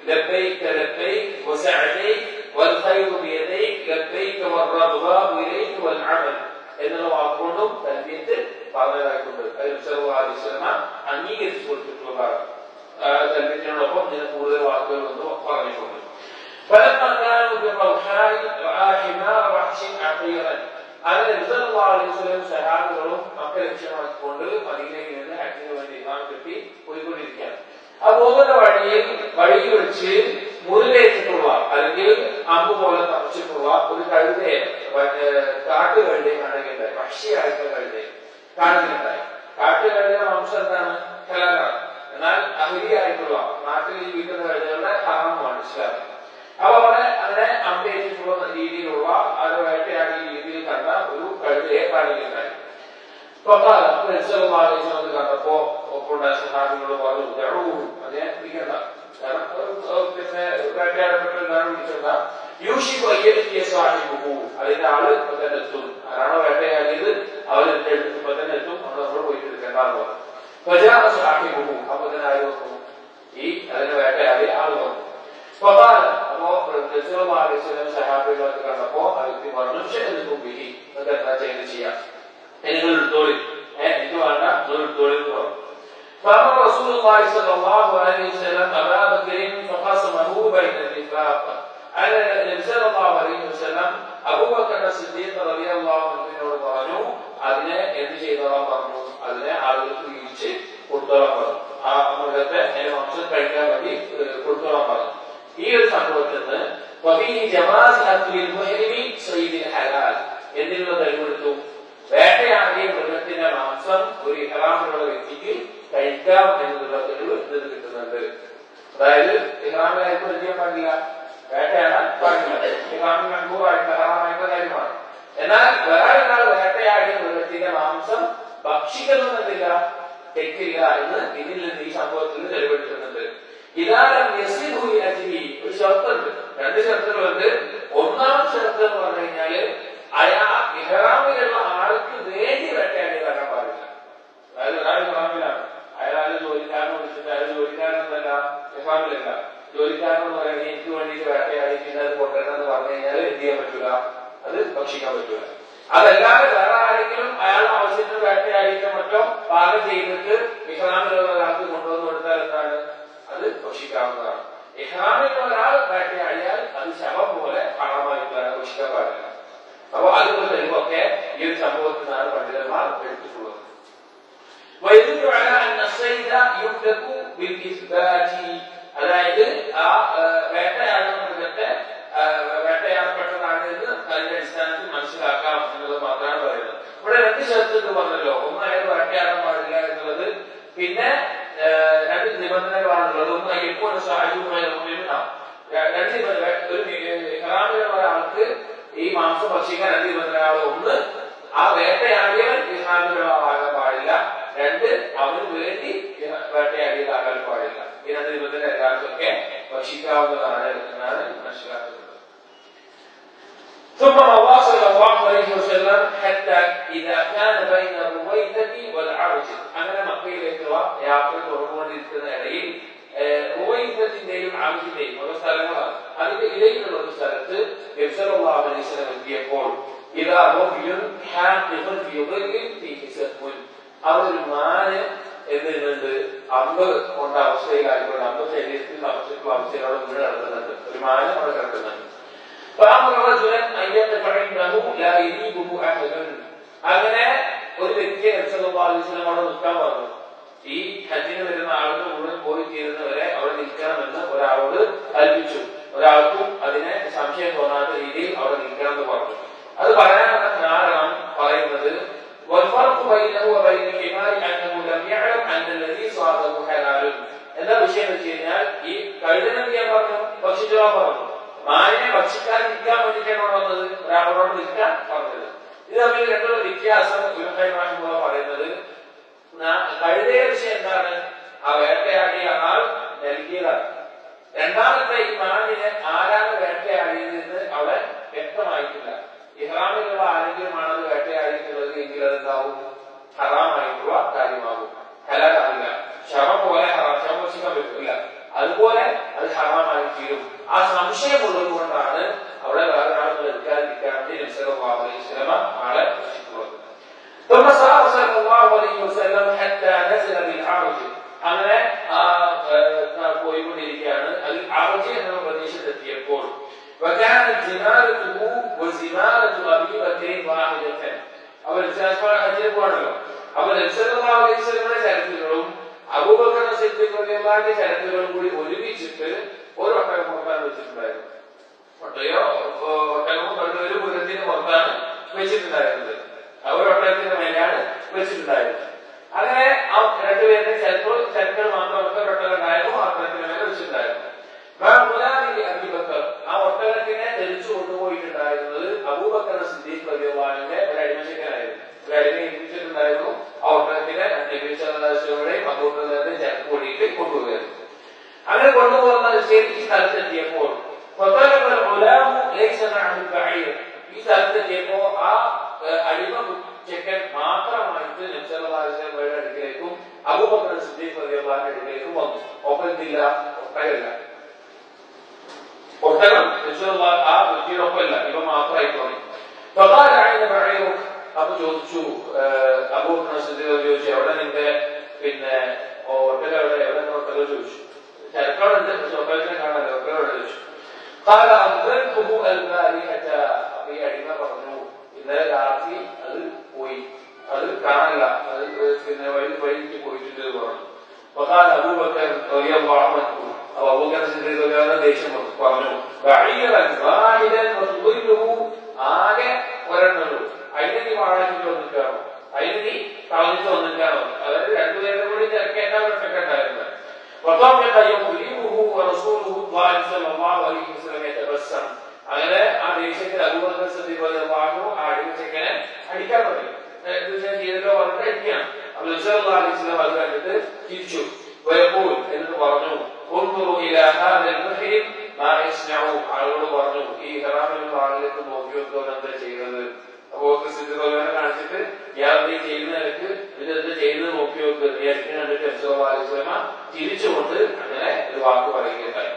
A: ലബ്ബൈക ലബ്ബൈക വസഅദൈക വൽ ഖൈറു ബിയദൈക ലബ്ബൈക വറഗ്ബാബു ഇലൈക വൽ അമൽ എന്നുള്ള വാക്കുകൊണ്ടും തൽബിയത്ത് പറഞ്ഞതായിട്ടുണ്ട്. അതിൽ സല്ലല്ലാഹു അലൈഹി വസല്ലം അംഗീകരിച്ചു കൊടുത്തിട്ടുള്ളതാണ്. തൽബിയത്തിനോടൊപ്പം ഇതിന് കൂടുതൽ വാക്കുകൾ ഒന്ന് പറഞ്ഞിട്ടുണ്ട്. فلما كانوا بالروحاء رأى حمار وحش عقيرا അങ്ങനെ നബി സല്ലല്ലാഹു അലൈഹി വസല്ലം സഹാബികളും മക്ക ലക്ഷ്യമാക്കിക്കൊണ്ട് മദീനയിൽ നിന്ന് ഹജ്ജിന് വേണ്ടി ഇഹ്റാം കെട്ടി പോയിക്കൊണ്ടിരിക്കുകയാണ്. ആ പോകുന്ന വഴിയിൽ വെച്ച് മുറിവേറ്റിട്ടുള്ള അല്ലെങ്കിൽ അമ്പ് പോലെ തറച്ചിട്ടുള്ള ഒരു കഴുതയെ കാട്ടുകഴുതയെ കാണുകയുണ്ടായി. വഹ്ശിയായിട്ടുള്ള കഴുതയെ കാണുകയുണ്ടായി. കാട്ടുകഴുതയുടെ മാംസം എന്താണ്? ഹലാലാണ്. എന്നാൽ അഹ്ലിയായിട്ടുള്ള നാട്ടിൽ ജീവിക്കുന്ന കഴുതകളുടെ ഹറാമാണ് ഇസ്ലാമിൽ. അപ്പൊ അവിടെ അങ്ങനെ അമ്പേറ്റിട്ടുള്ള രീതിയിലുള്ള അത് വേട്ടയാടിയ രീതിയിൽ കണ്ട ഒരു കഴുതയെ കാണുകയുണ്ടായി. കണ്ടപ്പോ ഒപ്പുണ്ടായ സഹാബികളോട് പറഞ്ഞു അതിനെ പിടിക്കണ്ട, കാരണം പിന്നെ വേട്ടയാടപ്പെട്ടതാണ് വിളിച്ചണ്ട. യൂഷിഫ് അയ്യലിയ സാഹിബു അതിന്റെ ആള് ഇപ്പൊ തന്നെ എത്തും. ആരാണോ വേട്ടയാടിയത് അവരെന്റെ അടുത്ത് ഇപ്പൊ തന്നെ എത്തും. നമ്മൾ പോയിട്ട് എടുക്കേണ്ടാന്ന് പറഞ്ഞു. സാഹിബു അപ്പൊ തന്നെ ആര് വന്നു? ഈ അതിനെ വേട്ടയാടിയ ആള് വന്നു. അപ്പോ സഹാബികളൊക്കെ കണ്ടപ്പോ ആ വ്യക്തി പറഞ്ഞു ബിഹി എന്താ ചെയ്ത് ചെയ്യാം, നിങ്ങൾ എടുത്തോളി, എനിക്ക് വേണ്ട, നിങ്ങൾ എടുത്തോളി എന്ന് പറഞ്ഞു. فأمر رسول الله صلى الله عليه وسلم أبا بكر فخاصمه بين النفاق. على النبي صلى الله عليه وسلم أبو بكر الصديق رضي الله عنه പറഞ്ഞു അതിനെ എന്ത് ചെയ്തോളാൻ പറഞ്ഞു? അതിനെ ആളുകൾക്ക് വീഴ്ച കൊടുത്തോളാൻ പറഞ്ഞു. ആ മൃഗത്തെ അതിന്റെ വംശം കഴിക്കാൻ വേണ്ടി കൊടുത്തോളാൻ പറഞ്ഞു. ഈ ഒരു സംഭവത്തിൽ നിന്ന് എന്തിനുള്ള തെളിവെടുത്തു? വേട്ടയാടിയ മൃഗത്തിന്റെ മാംസം ഒരു ഇഹ്റാമിലുള്ള വ്യക്തിക്ക് കഴിക്കാം എന്നുള്ള തെളിവ് ഇതിന് കിട്ടുന്നുണ്ട്. അതായത് ഇഹ്റാമിലായിരിക്കും എന്ത് ചെയ്യാൻ പാടില്ല, വേട്ടയാടാൻ പാടില്ല. ഇഹ്റാമിൽ മൻകൂറായിട്ട് ഹറാമായിട്ടുള്ള കാര്യമാണ്. എന്നാൽ വേറെ ഒരാൾ വേട്ടയാടിയ മൃഗത്തിന്റെ മാംസം ഭക്ഷിക്കുന്നില്ല, തെറ്റില്ല എന്ന് ഇതിൽ നിന്ന് ഈ സംഭവത്തിൽ തെളിവെടുക്കുന്നുണ്ട്. ഇതാരം ഒരു ഷർത്തുണ്ട്, രണ്ട് ഷർത്തുകളുണ്ട്. ഒന്നാമത്തെ ഷർത്ത് എന്ന് പറഞ്ഞു കഴിഞ്ഞാല് ഇഹ്റാമിലുള്ള ആൾക്ക് വേണ്ടി വേട്ടയാടിയതാക്കാൻ പാടില്ല. അതായത് ഒരാൾ ഇഹ്റാമിലാണ്, അയാൾ ജോലിക്കാരനെ വിളിച്ചിട്ട് അയാൾ ജോലിക്കാരനല്ല, ഇഹ്റാമിലല്ല, ജോലിക്കാരനെന്ന് പറയുന്നത് എനിക്ക് വേണ്ടിയിട്ട് വേട്ടയാടി പിന്നെ അത് കൊണ്ടുവരണം എന്ന് പറഞ്ഞു കഴിഞ്ഞാൽ എന്ത് ചെയ്യാൻ പറ്റൂല, അത് ഭക്ഷിക്കാൻ പറ്റൂല. അതല്ലാതെ വേറെ ആരെങ്കിലും അയാളുടെ ആവശ്യത്തിന് വേട്ടയാടിയിട്ട് മറ്റോ പാകം ചെയ്തിട്ട് ഇഹ്റാമിലുള്ള ഒരാൾക്ക് കൊണ്ടുവന്ന് കൊടുത്താൽ എന്താണ്, അത് ഭക്ഷിക്കാവുന്നതാണ്. ഇഹ്റാമിലുള്ള ഒരാൾ വേട്ടയാടിയാൽ അത് ശവം പോലെ ഹറാമായിട്ടാണ്, ഭക്ഷിക്കാൻ പാടില്ല. അപ്പൊ അതുപോലെ തെളിവൊക്കെ ഈ ഒരു സംഭവത്തിൽ നിന്നാണ് പണ്ഡിതന്മാർ എടുത്തിട്ടുള്ളത്. അതായത് ആ വേട്ടയാടുന്ന മൃഗത്തെ വേട്ടയാടപ്പെട്ടതാണ് എന്ന് അതിന്റെ അടിസ്ഥാനത്തിൽ മനസ്സിലാക്കാം എന്നുള്ളത് മാത്രമാണ് പറയുന്നത്. ഇവിടെ രണ്ട് ഷർത്തുകൾ പറഞ്ഞല്ലോ. ഒന്ന് അയാൾ വേട്ടയാടാൻ പാടില്ല എന്നുള്ളത്, പിന്നെ രണ്ട് നിബന്ധനകളാണുള്ളത്. ഒന്ന് എപ്പോഴും സാഹചര്യമായ രണ്ട് ഒരു ഇഹ്റാമിലുള്ള ആൾക്ക് ഈ മാംസം ഭക്ഷിക്കാൻ രണ്ട് നിബന്ധനകളാണ്. ഒന്ന്, ആ വേട്ടയാടിയവൻ ഇഹ്റാമിലുള്ള ആകാൻ പാടില്ല. രണ്ട്, അവന് വേണ്ടി വേട്ടയാടിയതാകാൻ പാടില്ല. ഈ രണ്ട് നിബന്ധന എല്ലാവർക്കൊക്കെ ഭക്ഷിക്കാവുന്നതാണ് എന്നാണ് മനസ്സിലാക്കുന്നത്. ثم مضى صلى الله عليه وسلم حتى إذا كان بين الرويثة والعرج. അങ്ങനെ മക്കയിലേക്കുള്ള യാത്ര തുടർന്നുകൊണ്ടിരിക്കുന്ന ഇടയിൽ റുവൈസത്തിന്റെയും അർജിന്റെയും ഓരോ സ്ഥലങ്ങളാണ്. അതിന്റെ ഇടയിലുള്ള ഒരു സ്ഥലത്ത് നബി സല്ലല്ലാഹു അലൈഹി വസല്ലം എത്തിയപ്പോൾ ഇദാ റജുലുൻ ഹാഖിഖുൻ ഫീ ളിൻ ഫീഹി സഖ്മുൻ, അവിടെ ഒരു മാന് എന്തുണ്ട്, അമ്പ് കൊണ്ട അവസ്ഥയിലായിക്കൊണ്ട് അമ്പ് ശരീരത്തിൽ തമസിട്ടുള്ള അവസ്ഥയിലൂടെ വീട് നടക്കുന്നുണ്ട്. ഒരു മാന് അവിടെ കിടക്കുന്നുണ്ട്. അങ്ങനെ ഒരു വ്യക്തിയെ നബി സല്ലല്ലാഹു അലൈഹി വസല്ലം അവിടെ നിൽക്കാൻ പറഞ്ഞു. ഈ ഹജ്ജിന് വരുന്ന ആളുകൾ മുഴുവൻ പോയി തീരുന്നവരെ അവിടെ നിൽക്കണമെന്ന് ഒരാളോട് കൽപ്പിച്ചു. ഒരാൾക്കും അതിനെ സംശയം തോന്നാത്ത രീതിയിൽ അവിടെ നിൽക്കണം എന്ന് പറഞ്ഞു. അത് പറയാനുള്ള കാരണം പറയുന്നത് എന്താ വിഷയം വെച്ച് കഴിഞ്ഞാൽ ഈ കഴുതനെ ചെയ്യാൻ പറഞ്ഞു, ഭക്ഷിച്ചോളാൻ പറഞ്ഞു. മാനിനെ ഭക്ഷിക്കാൻ നിൽക്കാൻ വേണ്ടിയിട്ടാണ് വന്നത്, ഒരാളോട് നിൽക്കാൻ പറഞ്ഞത്. ഇത് തമ്മിൽ രണ്ടുള്ള വ്യത്യാസം ഇവന്മാർ പറയുന്നത്, കഴുതയുടെ വിഷയം എന്താണ്, ആ വേട്ടയാടിയ ആൾ നൽകിയതാണ്. രണ്ടാമത്തെ ഈ മാനിനെ ആരാണ് വേട്ടയാടിയതെന്ന് അവിടെ വ്യക്തമായിട്ടില്ല. ഇഹ്റാമിലുള്ള ആരെങ്കിലും ആണത് വേട്ടയാടിയിട്ടുള്ളത് എങ്കിൽ അതെന്താവും, ഹറാമായിട്ടുള്ള കാര്യമാകും, ഹലാലാവില്ല. ശവം പോലെ ശവം ഭക്ഷിക്കാൻ പറ്റില്ല, അതുപോലെ അത് ഹറാമായി അവർ ഹജ്ജിന് പോകണല്ലോ. അപ്പൊ നബി സല്ലല്ലാഹു അലൈഹി വസല്ലമയുടെ ചരിത്രങ്ങളും അബൂബക്കർ സിദ്ദീഖ് റളിയല്ലാഹുവിന്റെ ചരിത്രങ്ങളും കൂടി ഒരുമിച്ചിട്ട് ഒരു ഒട്ടകം പുറത്താണ് വെച്ചിട്ടുണ്ടായിരുന്നു. ഒട്ടകവും ഒരു മൃഗത്തിന് പുറത്താണ് വെച്ചിട്ടുണ്ടായിരുന്നത്. ഒരു ഒട്ടകത്തിന്റെ മേലെയാണ് വെച്ചിട്ടുണ്ടായിരുന്നത്. അങ്ങനെ ആ രണ്ടുപേരുടെ ചരിത്രം മാത്രമൊക്കെ ഒരു ഒട്ടകം ഉണ്ടായിരുന്നു, ആ ഒട്ടകത്തിന്റെ മേലെ വെച്ചിട്ടുണ്ടായിരുന്നു. അബൂബക്കർ ആ ഒട്ടകത്തിനെ ധരിച്ചു കൊണ്ടുപോയിട്ടുണ്ടായിരുന്നത് അബൂബക്കർ സിദ്ദീഖ് റളിയല്ലാഹുവിന്റെ ഒരു അടിമച്ചക്കനായിരുന്നു. ഒരു അടിമ ഏൽപ്പിച്ചിട്ടുണ്ടായിരുന്നു. ആ ഒട്ടകത്തിനെ നബി സല്ലല്ലാഹു അലൈഹി വസല്ലമയുടെ അബൂബക്കറിന്റെ ചരക്ക് കൂടിയിട്ട് കൊണ്ടുപോയിരുന്നു. അങ്ങനെ കൊണ്ടുപോകുന്ന ഈ സ്ഥലത്തെത്തിയപ്പോൾ ഈ സ്ഥലത്തെത്തിയപ്പോ ആ അടിമ ചെക്കൻ മാത്രമായിട്ട് നബി സല്ലല്ലാഹു അലൈഹി വസല്ലമയുടെ അടുക്കലേക്കും അബൂബക്കർ സിദ്ദീഖ് റളിയല്ലാഹുവിന്റെ അടുക്കലേക്കും വന്നു. ഒപ്പത്തില്ല, ഒട്ടകമില്ല. ഒട്ടകം ആ വ്യക്തിയോടൊപ്പമില്ല, ഇവ മാത്രമായി തോന്നി. അപ്പൊ ചോദിച്ചു, അബൂബക്കർ സിദ്ദീഖ് ചോദിച്ചു, എവിടെ നിന്റെ പിന്നെ ഒട്ടകം എവിടെ ഒട്ടകം ചോദിച്ചു. ചരക്കോടുണ്ട്, പക്ഷെ ഒട്ടകത്തിനെ കാണാൻ ഒട്ടകോട് ചോദിച്ചു. അപ്പൊ ഈ അടിമ പറഞ്ഞു, ഇന്നലെ രാത്രി അത് പോയി, അത് കാണാനില്ല, അത് പിന്നെ വഴിക്ക് പോയിട്ടുണ്ട് പറഞ്ഞു. അബൂബക്കർ റളിയല്ലാഹു അൻഹു അപ്പൊ അബൂബക്കർ സിദ്ദീഖ് റളിയല്ലാഹു ദേഷ്യം പറഞ്ഞു, ആകെ ഒരെണ്ണുള്ളൂ, അതിനെ നീ വാഴാച്ചിട്ട് വന്നിട്ടാണോ, അതിന് നീ കളഞ്ഞിട്ട് വന്നിട്ടാണോ? അതായത് രണ്ടുപേരുടെ കൂടി തിരക്കേണ്ട ഒറ്റക്കെട്ടായിരുന്നു. അങ്ങനെ ആ ദേഷ്യത്തിൽ അബൂബക്കർ സിദ്ദീഖ് റളിയല്ലാഹു അൻഹു ആ അടിമച്ചക്കനെ അടിക്കാൻ തുടങ്ങി. ചെയ്തല്ലോ പറഞ്ഞിട്ട് അടിക്കുകയാണ്. അപ്പൊ നബി സല്ലല്ലാഹു അലൈഹി വസല്ലം അത് കണ്ടിട്ട് ചിരിച്ചു. എന്നിട്ട് പറഞ്ഞു, ആളുകളോട് പറഞ്ഞു, ഈ ഹറാമിലുള്ള ആളിലേക്ക് നോക്കി വെക്കാൻ എന്താ ചെയ്യുന്നത്? അപ്പൊ സിദ്ദീഖ് കാണിച്ചിട്ട് ഇയാൾ ചെയ്യുന്ന നിലക്ക് ഇതെന്ത് ചെയ്യുന്നത് നോക്കി വെക്കുക, നീ അടിക്കാൻ കണ്ടിട്ട് നബി സല്ലല്ലാഹു അലൈഹി വസല്ലം ചിരിച്ചുകൊണ്ട് അങ്ങനെ ഒരു വാക്ക് പറയുകയുണ്ടായി.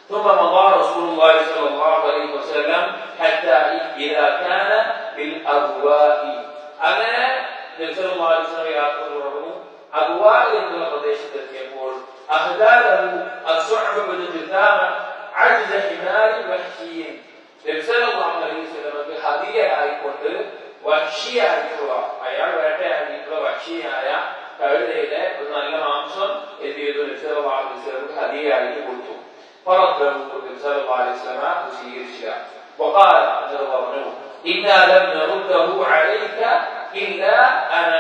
A: ثم مضى رسول الله صلى الله عليه وسلم حتى إذا كان بالأبواء. അങ്ങനെ നബി സല്ലല്ലാഹു അലൈഹി വസല്ലം യാത്ര തുടർന്നു. അബ്വാ എന്നുള്ള പ്രദേശത്തെത്തിയപ്പോൾ ഹദിയയായിക്കൊണ്ട് വഹ്ഷിയായിട്ടുള്ള അയാൾ വേട്ടയാടിയിട്ടുള്ള വഹ്ഷിയായ കഴുതയിലെ ഒരു നല്ല മാംസം എന്ത് ചെയ്തു? നബി സല്ലല്ലാഹു അലൈഹി വസല്ലം ഹദിയയായിട്ട് കൊടുത്തു. നബി സല്ലല്ലാഹു അലൈഹി വസല്ലം സ്വീകരിച്ചില്ല. പറഞ്ഞു, ഇന്നാ ലം നറുദ്ദഹു അലൈക ഇല്ലാ അനാ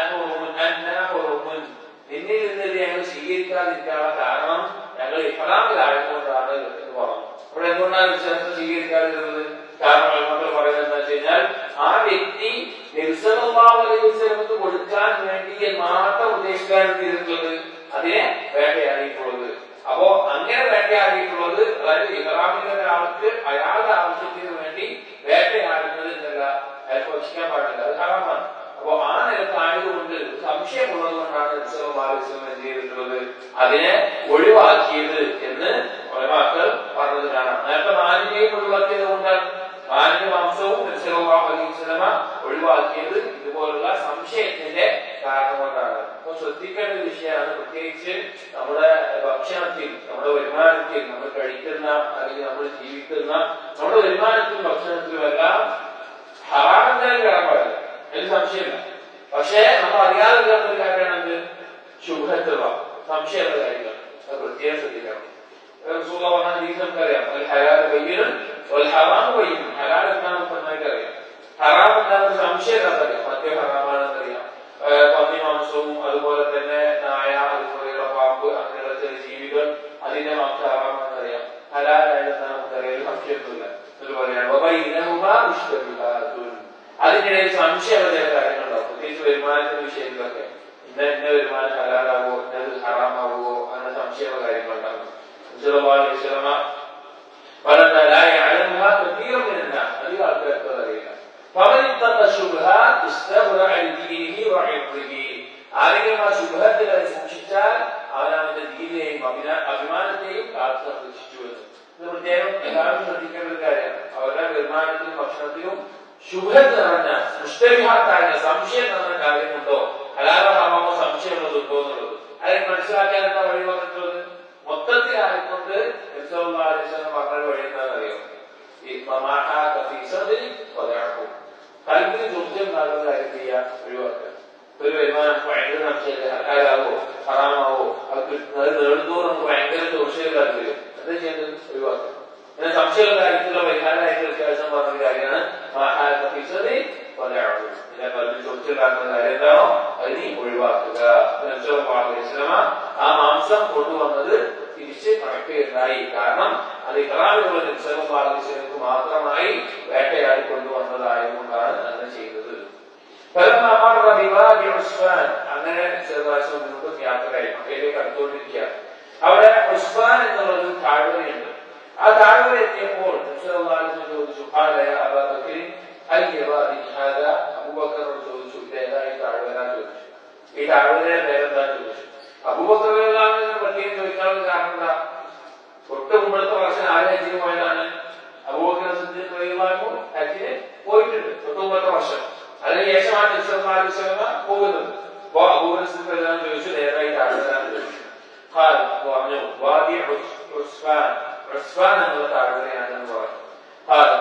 A: ഹുറുമുൻ. നിന്നിൽ നിന്ന് ഞങ്ങൾ സ്വീകരിക്കാതിരിക്കാനുള്ള കാരണം ഞങ്ങൾ ഇഹ്റാമിലായതുകൊണ്ടാണ് എന്ന് പറഞ്ഞു. അവിടെ എന്തുകൊണ്ടാണ് വിശ്വാസം സ്വീകരിക്കാതിരുന്നത്? കാരണം നമ്മൾ പറയുന്നത് എന്താ വെച്ച് കഴിഞ്ഞാൽ, ആ വ്യക്തി നബി സല്ലല്ലാഹു അലൈഹി വസല്ലമക്ക് കൊടുക്കാൻ വേണ്ടി മാത്രം ഉദ്ദേശിക്കാണ് ചെയ്തിട്ടുള്ളത്, അതിനെ വേട്ടയാടിയിട്ടുള്ളത്. അപ്പോ അങ്ങനെ വേട്ടയാടിയിട്ടുള്ളത്, അതായത് ഇഹ്റാമിലെ ഒരാൾക്ക് അയാളുടെ ആവശ്യത്തിന് വേണ്ടി വേട്ടയാടുന്നത് എന്നല്ല, അയാൾക്ക് ഭക്ഷിക്കാൻ പാടില്ല, അത് ഹറാമാണ്. അപ്പൊ ആ നിലക്ക് ആയതുകൊണ്ട് സംശയമുള്ളത് കൊണ്ടാണ് നബി സല്ലല്ലാഹു അലൈഹി വസല്ലം എന്ത് ചെയ്തിട്ടുള്ളത്, അതിനെ ഒഴിവാക്കിയത് എന്ന് ഉലമാക്കൾ പറഞ്ഞത് കാണാം. നേരത്തെ മാനിനെയും ഒഴിവാക്കിയത് കൊണ്ടാണ്, മാനിന്റെ മാംസവും നബി സല്ലല്ലാഹു അലൈഹി വസല്ലം ഒഴിവാക്കിയത് ഇതുപോലുള്ള സംശയത്തിന്റെ കാരണം കൊണ്ടാണ്. അപ്പൊ ശ്രദ്ധിക്കേണ്ട ഒരു വിഷയമാണ്, പ്രത്യേകിച്ച് നമ്മുടെ ഭക്ഷണത്തിൽ, നമ്മുടെ വരുമാനത്തിൽ, നമ്മൾ കഴിക്കുന്ന അല്ലെങ്കിൽ നമ്മൾ ജീവിക്കുന്ന നമ്മുടെ വരുമാനത്തിലും ഭക്ഷണത്തിലും എല്ലാം ഹറാം എന്തായാലും കാണാൻ പാടില്ല, അതിന് സംശയമില്ല. പക്ഷേ നമ്മൾ അറിയാതെ കാണുന്ന ഒരു കാര്യമാണെന്ത്? ശുഭത്തുള്ള സംശയമുള്ള കാര്യങ്ങൾ, അത് പ്രത്യേകം ശ്രദ്ധിക്കണം. നമുക്കറിയാം, ഹലാൽ ബയ്യിനും ഹറാം ബയ്യിനും. ഹലാൽ എന്താണെന്ന് നന്നായിട്ട് അറിയാം, ഹറാം എന്താണെന്ന് സംശയമില്ലാത്തറിയാം. മദ്യം ഹറാമാണെന്നറിയാം, പന്നി മാംസവും അതുപോലെ തന്നെ നായ, അതുപോലെയുള്ള പാമ്പ്, അങ്ങനെയുള്ള ചെറിയ ജീവികൾ, അതിന്റെ മാംസം ഹറാമാണെന്നറിയാം. ഹലാലായിട്ട് നമുക്കറിയാം, സംശയമൊന്നുമില്ല. എന്നിട്ട് പറയാണ് അതിനിടയിൽ സംശയമുള്ള ചില കാര്യങ്ങളുണ്ടാവും, പ്രത്യേകിച്ച് വരുമാനത്തിന്റെ വിഷയത്തിലൊക്കെ. ഇന്ന വരുമാനം ഹലാലാവോ, ഇന്നത് ഹറാമാവോ, അങ്ങനെ സംശയമുള്ള കാര്യങ്ങളുണ്ടാകും. അധികം ആൾക്കാർക്ക് അറിയില്ല. ആരെങ്കിലും ആ ശുഭത്തിനെ സൂക്ഷിച്ചാൽ അവൻ അവന്റെ ദീനിനെയും അഭിമാനത്തെയും കാത്തു സംരക്ഷിച്ചു എന്ന്. ഇത് പ്രത്യേകം എല്ലാവരും ശ്രദ്ധിക്കേണ്ട ഒരു കാര്യമാണ്. അവരുടെ വരുമാനത്തിലും ഭക്ഷണത്തിലും ശുഭത്ത് നിറഞ്ഞ മുഷ്തബിഹാത്തായ സംശയം നിറഞ്ഞ കാര്യമുണ്ടോ, ഹലാലോ ഹറാമോ സംശയമുള്ളതുണ്ടോ എന്നുള്ളത് അതിന് മനസ്സിലാക്കാൻ എന്താ വഴി പറഞ്ഞിട്ടുള്ളത്? മൊത്തത്തിലായിക്കൊണ്ട് നബി സല്ലല്ലാഹു അലൈഹി വസല്ലം പറഞ്ഞ വഴി എന്താണെന്നറിയോ? ഈ കൽബിന് ചോദ്യം ഉണ്ടാകുന്ന കാര്യം ചെയ്യുക, ഒഴിവാക്കുക. ഒരു വരുമാനം ഭയങ്കര സംശയമില്ല, ഹലാലാവോ ഹറാമാവോ അത് നേടുന്നതോറും നമുക്ക് ഭയങ്കര ദോഷങ്ങളാക്കി വരും. എന്താ ചെയ്യുന്നത്? ഒഴിവാക്കുക. അങ്ങനെ സംശയമുള്ള കാര്യത്തിലുള്ള പരിഹാരമായിട്ട് വ്യത്യാസം പറഞ്ഞ കാര്യമാണ് നിന്റെ കൽബിൽ ചോദിച്ചുണ്ടാക്കുന്ന കാര്യം എന്താണോ അത് നീ ഒഴിവാക്കുക. ആ മാംസം കൊണ്ടുവന്നത് തിരിച്ച് കണക്കുകയുണ്ടായി. കാരണം അത് ഇഹ്റാമിലുള്ള നിശ്ചലക്ക് മാത്രമായി വേട്ടയാടി കൊണ്ടുവന്നതായതുകൊണ്ടാണ് അങ്ങനെ ചെയ്തത്. അങ്ങനെ ചെറുതാശം മുന്നോട്ട് യാത്രയായി മക്കയിലേക്ക് അടുത്തുകൊണ്ടിരിക്കുക. അവിടെ ഉസ്മാൻ എന്നുള്ളൊരു താഴ്വരയുണ്ട്. ആ താഴ്വര എത്തിയപ്പോൾ ചോദിച്ചു, അബൂബക്കറോട് ചോദിച്ചു, ഇതേതായി താഴ്വര ചോദിച്ചു. ഈ താഴ്വരയുടെ പേരെന്താ ചോദിച്ചു. അബൂബക്കർ പ്രത്യേകം ചോദിക്കാനുള്ള കാരണം എന്താ? തൊട്ട് മുമ്പത്തെ വർഷം ആര് ഹജ്ജിന് പോയതാണ്? അബൂബക്കർ സിദ്ദീഖ് റളിയല്ലാഹു അൻഹു ഹജ്ജിന് പോയിട്ടുണ്ട് തൊട്ട് മുമ്പത്തെ വർഷം. അതിനുശേഷമാണ് നബി സല്ലല്ലാഹു അലൈഹി വസല്ലം പോകുന്നത്. അപ്പോ അബൂബക്കർ സിദ്ദീഖ് റളിയല്ലാഹു അൻഹു ചോദിച്ചു, ഏതായി താഴ്വര ചോദിച്ചു. പറഞ്ഞു വാദി ഉസ്ഫാൻ, ഉസ്ഫാൻ എന്നുള്ള താഴ്വരയാണെന്ന് പറഞ്ഞു.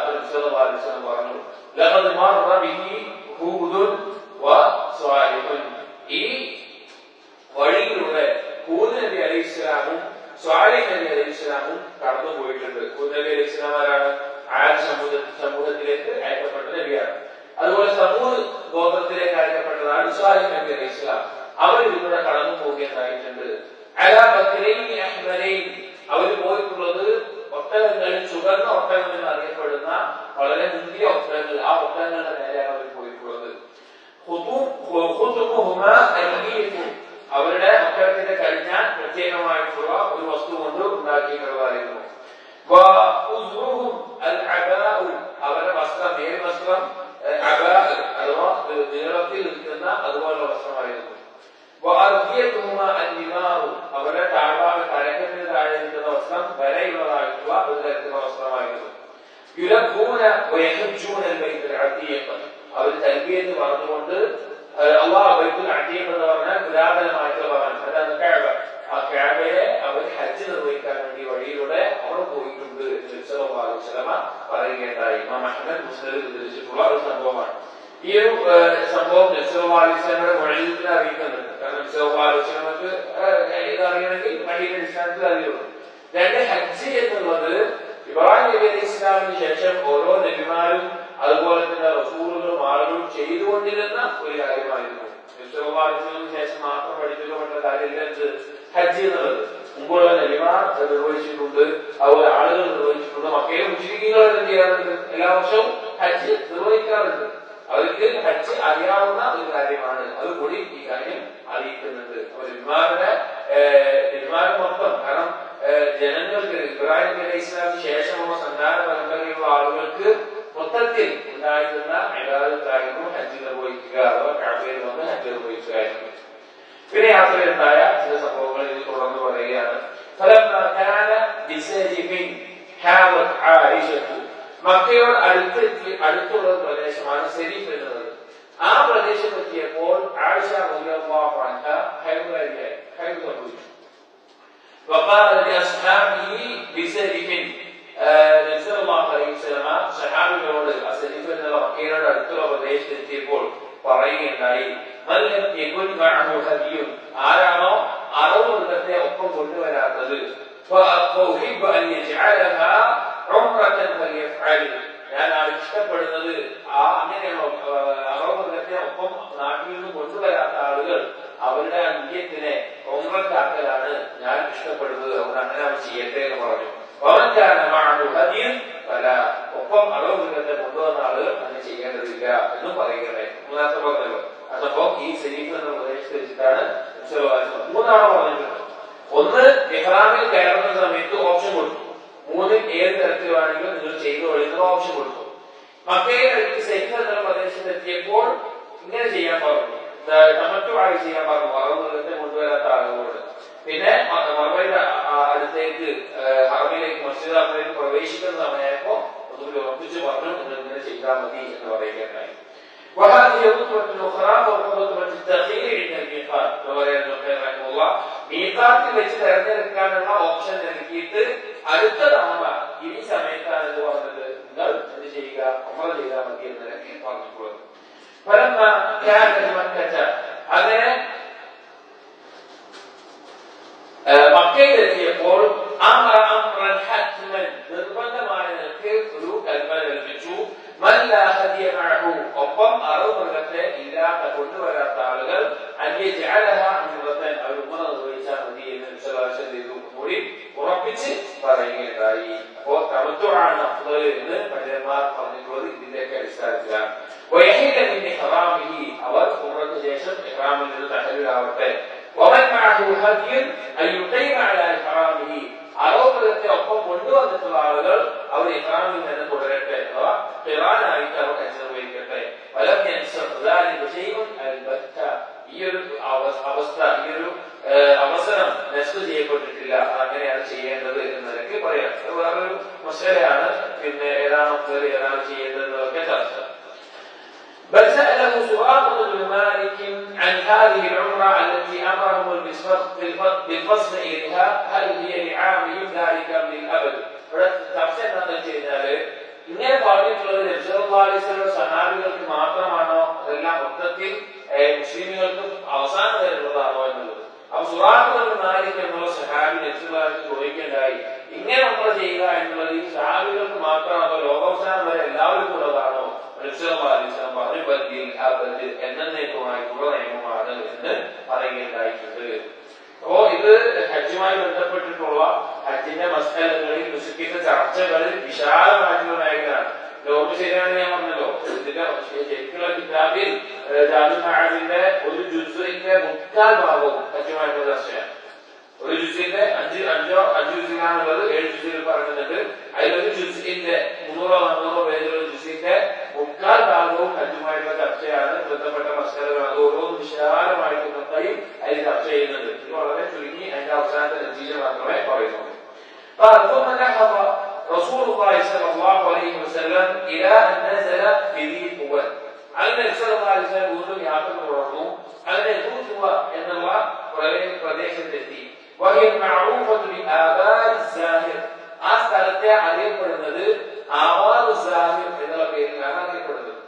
A: നബി സല്ലല്ലാഹു അലൈഹി വസല്ലം പറഞ്ഞു, ലഖദ് മർറ ബിഹി ഹൂദുൻ വസ്വാലിഹുൻ. ഈ വഴിയിലൂടെ ഹൂദ് നബി അലൈഹിസ്സലാമും സ്വാലിഹ് നബി അലൈഹിസ്സലാമും കടന്നു പോയിട്ടുണ്ട്. ഹൂദ് നബി അലൈഹിസ്സലാം ആരാണ്? ആദ് സമൂഹത്തിലേക്ക് അയക്കപ്പെട്ട നബിയാണ്. അതുപോലെ സമൂഹ് ഗോത്രത്തിലേക്ക് അയക്കപ്പെട്ടതാണ് സ്വാലിഹ് നബി അലൈഹിസ്സലാം. അവർ ഇതിലൂടെ കടന്നു പോവുകയുണ്ടായിട്ടുണ്ട്. അലാ ബക്രൈനി അഹ്മരൈൻ, അവർ പോയിട്ടുള്ളത് ഒട്ടകങ്ങളിൽ, ചുവന്ന ഒട്ടകങ്ങൾ എന്നറിയപ്പെടുന്ന വളരെ മുന്തിയ ഒട്ടകങ്ങൾ. ആ ഒട്ടകങ്ങളുടെ നേരെയാണ് അവർ പോയിട്ടുള്ളത്. അവരുടെ ഒട്ടകത്തിന്റെ കഴിഞ്ഞാൽ പ്രത്യേകമായിട്ടുള്ള ഒരു വസ്തു കൊണ്ട് ഉണ്ടാക്കിയിട്ടുള്ളതായിരുന്നു. അവരുടെ വസ്ത്രം, മേൽവസ്ത്രം അഥവാ നീളത്തിൽ നിൽക്കുന്ന അതുപോലുള്ള വസ്ത്രമായിരുന്നു. അവരുടെ താഴ്ഭാഗം തലക്കത്തിന് താഴെ നിൽക്കുന്ന വസ്ത്രം വരയുള്ളതായിട്ടുള്ള ഒരു തരത്തിലുള്ള വസ്ത്രമായിരുന്നു. അവർ തൽബിയത്ത് പറഞ്ഞുകൊണ്ട് അല്ലാഹു ബൈത്തുൽ അതീഖ് എന്ന് പറഞ്ഞാൽ പുരാതനമായിട്ടുള്ള ഭവനം, അതാണ് കഅബ. ആ കഅബയെ അവർ ഹജ്ജ് നിർവഹിക്കാൻ വേണ്ടി വഴിയിലൂടെ അവിടെ പോയിട്ടുണ്ട് എന്ന് സല്ലല്ലാഹു അലൈഹി വസല്ലം പറയുകയുണ്ടായി. ഇമാം അഹ്മദ് മുസ്നദിൽ ഉദ്ധരിച്ചിട്ടുള്ള ഒരു സംഭവമാണ്. ഈ ഒരു സംഭവം സല്ലല്ലാഹു അലൈഹി വസല്ലമയുടെ മുഅ്ജിസത്തിനെ അറിയിക്കുന്നുണ്ട്. കാരണം സല്ലല്ലാഹു അലൈഹി വസല്ലമക്ക് ഇതറിയണമെങ്കിൽ വഴിയുടെ അടിസ്ഥാനത്തിൽ അറിയുള്ളൂ. രണ്ട്, ഹജ്ജ് എന്നുള്ളത് ഇബ്രാഹിം നബി അലൈഹി ഇസ്ലാമിന് ശേഷം ഓരോ നബിമാരും അതുപോലെ തന്നെ റസൂലുകളും ആളുകളും ചെയ്തുകൊണ്ടിരുന്ന ഒരു കാര്യമായിരുന്നു. ശേഷം മാത്രം പഠിപ്പിക്കപ്പെട്ട കാര്യമില്ല ഹജ്ജ് എന്നുള്ളത്. മുമ്പുള്ള നബിമാർ നിർവഹിച്ചിട്ടുണ്ട്, അതുപോലെ ആളുകൾ നിർവഹിച്ചിട്ടുണ്ട്. മക്കയിലെ മുശ്രിക്കുകൾ എന്ത് ചെയ്യാറുണ്ട്? എല്ലാ വർഷവും ഹജ്ജ് നിർവഹിക്കാറുണ്ട്. അവർക്ക് ഹജ്ജ് അറിയാവുന്ന ഒരു കാര്യമാണ്. അതുകൂടി ഈ കാര്യം അറിയിക്കുന്നുണ്ട്. അപ്പൊ നബിമാരുടെ മൊത്തം, കാരണം ജനങ്ങൾക്ക് ഇബ്രാഹിം നബി അലൈഹി ഇസ്ലാമിന് ശേഷമുള്ള സന്താന പരമ്പരയിലുള്ള ആളുകൾക്ക് മൊത്തത്തിൽ ഉണ്ടായിരുന്ന ഇബാദത്തായിരുന്നു ഹജ്ജ് നിർവഹിക്കുക, അഥവാ കഅബയിൽ വന്ന് ഹജ്ജ് നിർവഹിക്കുകയായിരുന്നു. പിന്നെ യാത്രയിലുണ്ടായ ചില സംഭവങ്ങൾ ഇതിൽ തുടർന്ന് പറയുകയാണ്. മക്കയോട് അടുത്തുള്ള പ്രദേശമാണ് സെരീഫ് എന്നുള്ളത്. ആ പ്രദേശത്ത് എത്തിയപ്പോൾ ആയിഷ റളിയല്ലാഹു അൻഹ ഹൈബുകാരിയായി സംഭവിച്ചു. സഹാബികളോട് സെരീഫ് എന്നുള്ള മക്കയോട് അടുത്തുള്ള പ്രദേശത്ത് എത്തിയപ്പോൾ പറയുകയുണ്ടായി, ആരാണോ അറവ് മൃഗത്തെ ഒപ്പം കൊണ്ടുവരാത്തത്, ഞാൻ ഇഷ്ടപ്പെടുന്നത് അങ്ങനെയാണോ അറവ് മൃഗത്തെ ഒപ്പം നാട്ടിൽ നിന്ന് കൊണ്ടുവരാത്ത ആളുകൾ അവരുടെ അന്ത്യത്തിനെ ഒമ്രക്കാക്കലാണ് ഞാൻ ഇഷ്ടപ്പെടുന്നത്. അവർ അങ്ങനെ അവർ ചെയ്യട്ടെ എന്ന് പറഞ്ഞു. ഒപ്പം അറവ് മൃഗത്തെ കൊണ്ടുവന്ന ആളുകൾ അങ്ങനെ ചെയ്യേണ്ടതില്ല എന്നും പറയുകയുണ്ടായി. മൂന്നാമത്തെ പറഞ്ഞല്ലോ. അതപ്പോ ഈ സെരീഫ് എന്ന പ്രദേശത്ത് വെച്ചിട്ടാണ് മൂന്നാണ് പറഞ്ഞിട്ടുണ്ട്. ഒന്ന്, ഇഹ്റാമിൽ കയറുന്ന സമയത്ത് ഓപ്ഷൻ കൊടുത്തു. മൂന്ന്, ഏത് തരത്തിൽ വേണമെങ്കിലും നിങ്ങൾ ചെയ്തു കഴിയുന്ന ഓപ്ഷൻ കൊടുത്തു. മക്കയിൽ സെരീഫ് എന്ന പ്രദേശത്ത് എത്തിയപ്പോൾ ഇങ്ങനെ ചെയ്യാൻ പറഞ്ഞു, തമത്തുആയി ചെയ്യാൻ പറഞ്ഞു, അറവ് മൃഗത്തെ കൊണ്ടുവരാത്ത ആളുകളോട്. പിന്നെ മർവയുടെ അടുത്തേക്ക് ഹറമിലേക്ക് മസ്ജിദ് ഹറമിലേക്ക് പ്രവേശിക്കുന്ന സമയപ്പോ അതുപോലെ ഉറപ്പിച്ച് പറഞ്ഞു, നിങ്ങൾ ഇങ്ങനെ ചെയ്താൽ മതി എന്ന് പറയുകയുണ്ടായി. മീഖാത്തിൽ വെച്ച് തെരഞ്ഞെടുക്കാനുള്ള ഓപ്ഷൻ നൽകിയിട്ട് അടുത്ത തവണ ഈ സമയത്താണ് ഇത് പറഞ്ഞത്, നിങ്ങൾ എന്ത് ചെയ്യുക, ഉംറ ചെയ്താൽ മതി എന്ന നിലയ്ക്ക് പറഞ്ഞിട്ടുള്ളത്. അങ്ങനെ മക്കയിലെത്തിയപ്പോൾ നിർബന്ധമായ നിലയ്ക്ക് ഒരു കൽപ്പന കൽപ്പിച്ചു. ഒപ്പം അറവ് മൃഗത്തെ ഇല്ലാത്ത കൊണ്ടുവരാത്ത ആളുകൾ അവർ ഉംറ നിർവഹിച്ചാൽ മതി എന്ന് കൂടി ഉറപ്പിച്ച് പറയുകയുണ്ടായി. അപ്പോ തമത്തുആണ് അഫ്ളൽ എന്ന് പണ്ഡിതന്മാർ പറഞ്ഞിട്ടുള്ളത് ഇതിന്റെയൊക്കെ അടിസ്ഥാനത്തിലാണ്. അവർ ഉംറയ്ക്ക് ശേഷം ഇഹ്റാമിൽ നിന്ന് തഹല്ലുലാവട്ടെ. അറവുമൃഗത്തെ ഒപ്പം കൊണ്ടുവന്നിട്ടുള്ള ആളുകൾ അവർ ഇഹ്റാമിൽ നിന്ന് തുടരട്ടെ, അഥവാ ഖിറാനായിട്ട് അവർ ഹജ്ജ് നിർവഹിക്കട്ടെ. ഈ ഒരു അവസ്ഥ, ഈ ഒരു അവസരം നസ്ഖ് ചെയ്യപ്പെട്ടിട്ടില്ല. അങ്ങനെയാണ് ചെയ്യേണ്ടത് എന്ന നിലയ്ക്ക് പറയാം. വേറൊരു മസലയാണ്. പിന്നെ ഏതാണ് ഏതാണ് ചെയ്യേണ്ടത് എന്നൊക്കെ ചർച്ച. بل سأله سراقة بن مالك عن هذه العمرة التي أمرهم بالفصل إليها هل هي لعامهم ذلك من الأبد. ഇങ്ങനെ പറഞ്ഞിട്ടുള്ളത് നബി സല്ലല്ലാഹു അലൈഹി വസല്ലം സഹാബികൾക്ക് മാത്രമാണോ, അതെല്ലാം മൊത്തത്തിൽ മുസ്ലിമുകൾക്കും അവസാനം വരെയുള്ളതാണോ എന്നുള്ളത്. അപ്പൊ സുറാഖ് ബിൻ മാലിക് എന്നുള്ള സഹാബി നബി സല്ലല്ലാഹു അലൈഹി വസല്ലം ചോദിക്കേണ്ടായി, ഇങ്ങനെ ഉംറ ചെയ്യുക എന്നുള്ളത് ഈ സഹാബികൾക്ക് മാത്രമാണോ, ലോകാവസാനം വരെ എല്ലാവർക്കും ഉള്ളതാണോ? നബി സല്ലല്ലാഹു അലൈഹി വസല്ലം പറഞ്ഞു, എന്നേക്കുമായിട്ടുള്ള നിയമമാണ് എന്ന് പറയുകയുണ്ടായിട്ടുണ്ട്. അപ്പോ ഇത് ഹജ്ജുമായി ബന്ധപ്പെട്ടിട്ടുള്ള ഹജ്ജിന്റെ മസ്അലകളിൽ വിശുദ്ധിയുടെ ചർച്ചകളിൽ വിശാലമായിട്ടുള്ള മേഖലയാണ്. ലോകം ശരിയാണ് ഞാൻ പറഞ്ഞല്ലോ. ഇതിന്റെ ശരിക്കുള്ള കിതാബിൽ ജാദുൽ മഅദിന്റെ ഒരു ജുസ്ഇന്റെ 3/4 ഭാഗവും ഹജ്ജുമായിട്ടുള്ള ചർച്ചയാണ്. ഒരു ജുസ്ഇന്റെ 5 ജുസ്ഇലാണുള്ളത്, 7 ജുസ്ഇൽ പറയുന്നുണ്ട്. അതിലൊരു ജുസ്ഇന്റെ 300-400 പേജുള്ള ജുസ്ഇന്റെ 3/4 ഭാഗവും ഹജ്ജുമായിട്ടുള്ള ചർച്ചയാണ്. ബന്ധപ്പെട്ട മസ്അലകൾ അത് ഓരോന്നും വിശാലമായിട്ട് നിർത്തയും അതിൽ ചർച്ച ചെയ്യുന്നുണ്ട്. ഇത് വളരെ ചുരുങ്ങി അതിന്റെ അവസാനത്തെ നതീജ മാത്രമേ പറയുന്നുള്ളൂ. رسول الله صلى الله عليه وسلم إلى أن نزل بذي طوى. അങ്ങനെ صلى الله عليه وسلم വീണ്ടും യാത്ര തുടർന്നു. അങ്ങനെ ذو എന്നുള്ള പ്രദേശത്തെത്തി. وهي معروفة بآبار الزاهر. ആ സ്ഥലത്തെ അറിയപ്പെടുന്നത് ആബാർ الزاهر എന്നുള്ള പേരിലാണ് അറിയപ്പെടുന്നത്.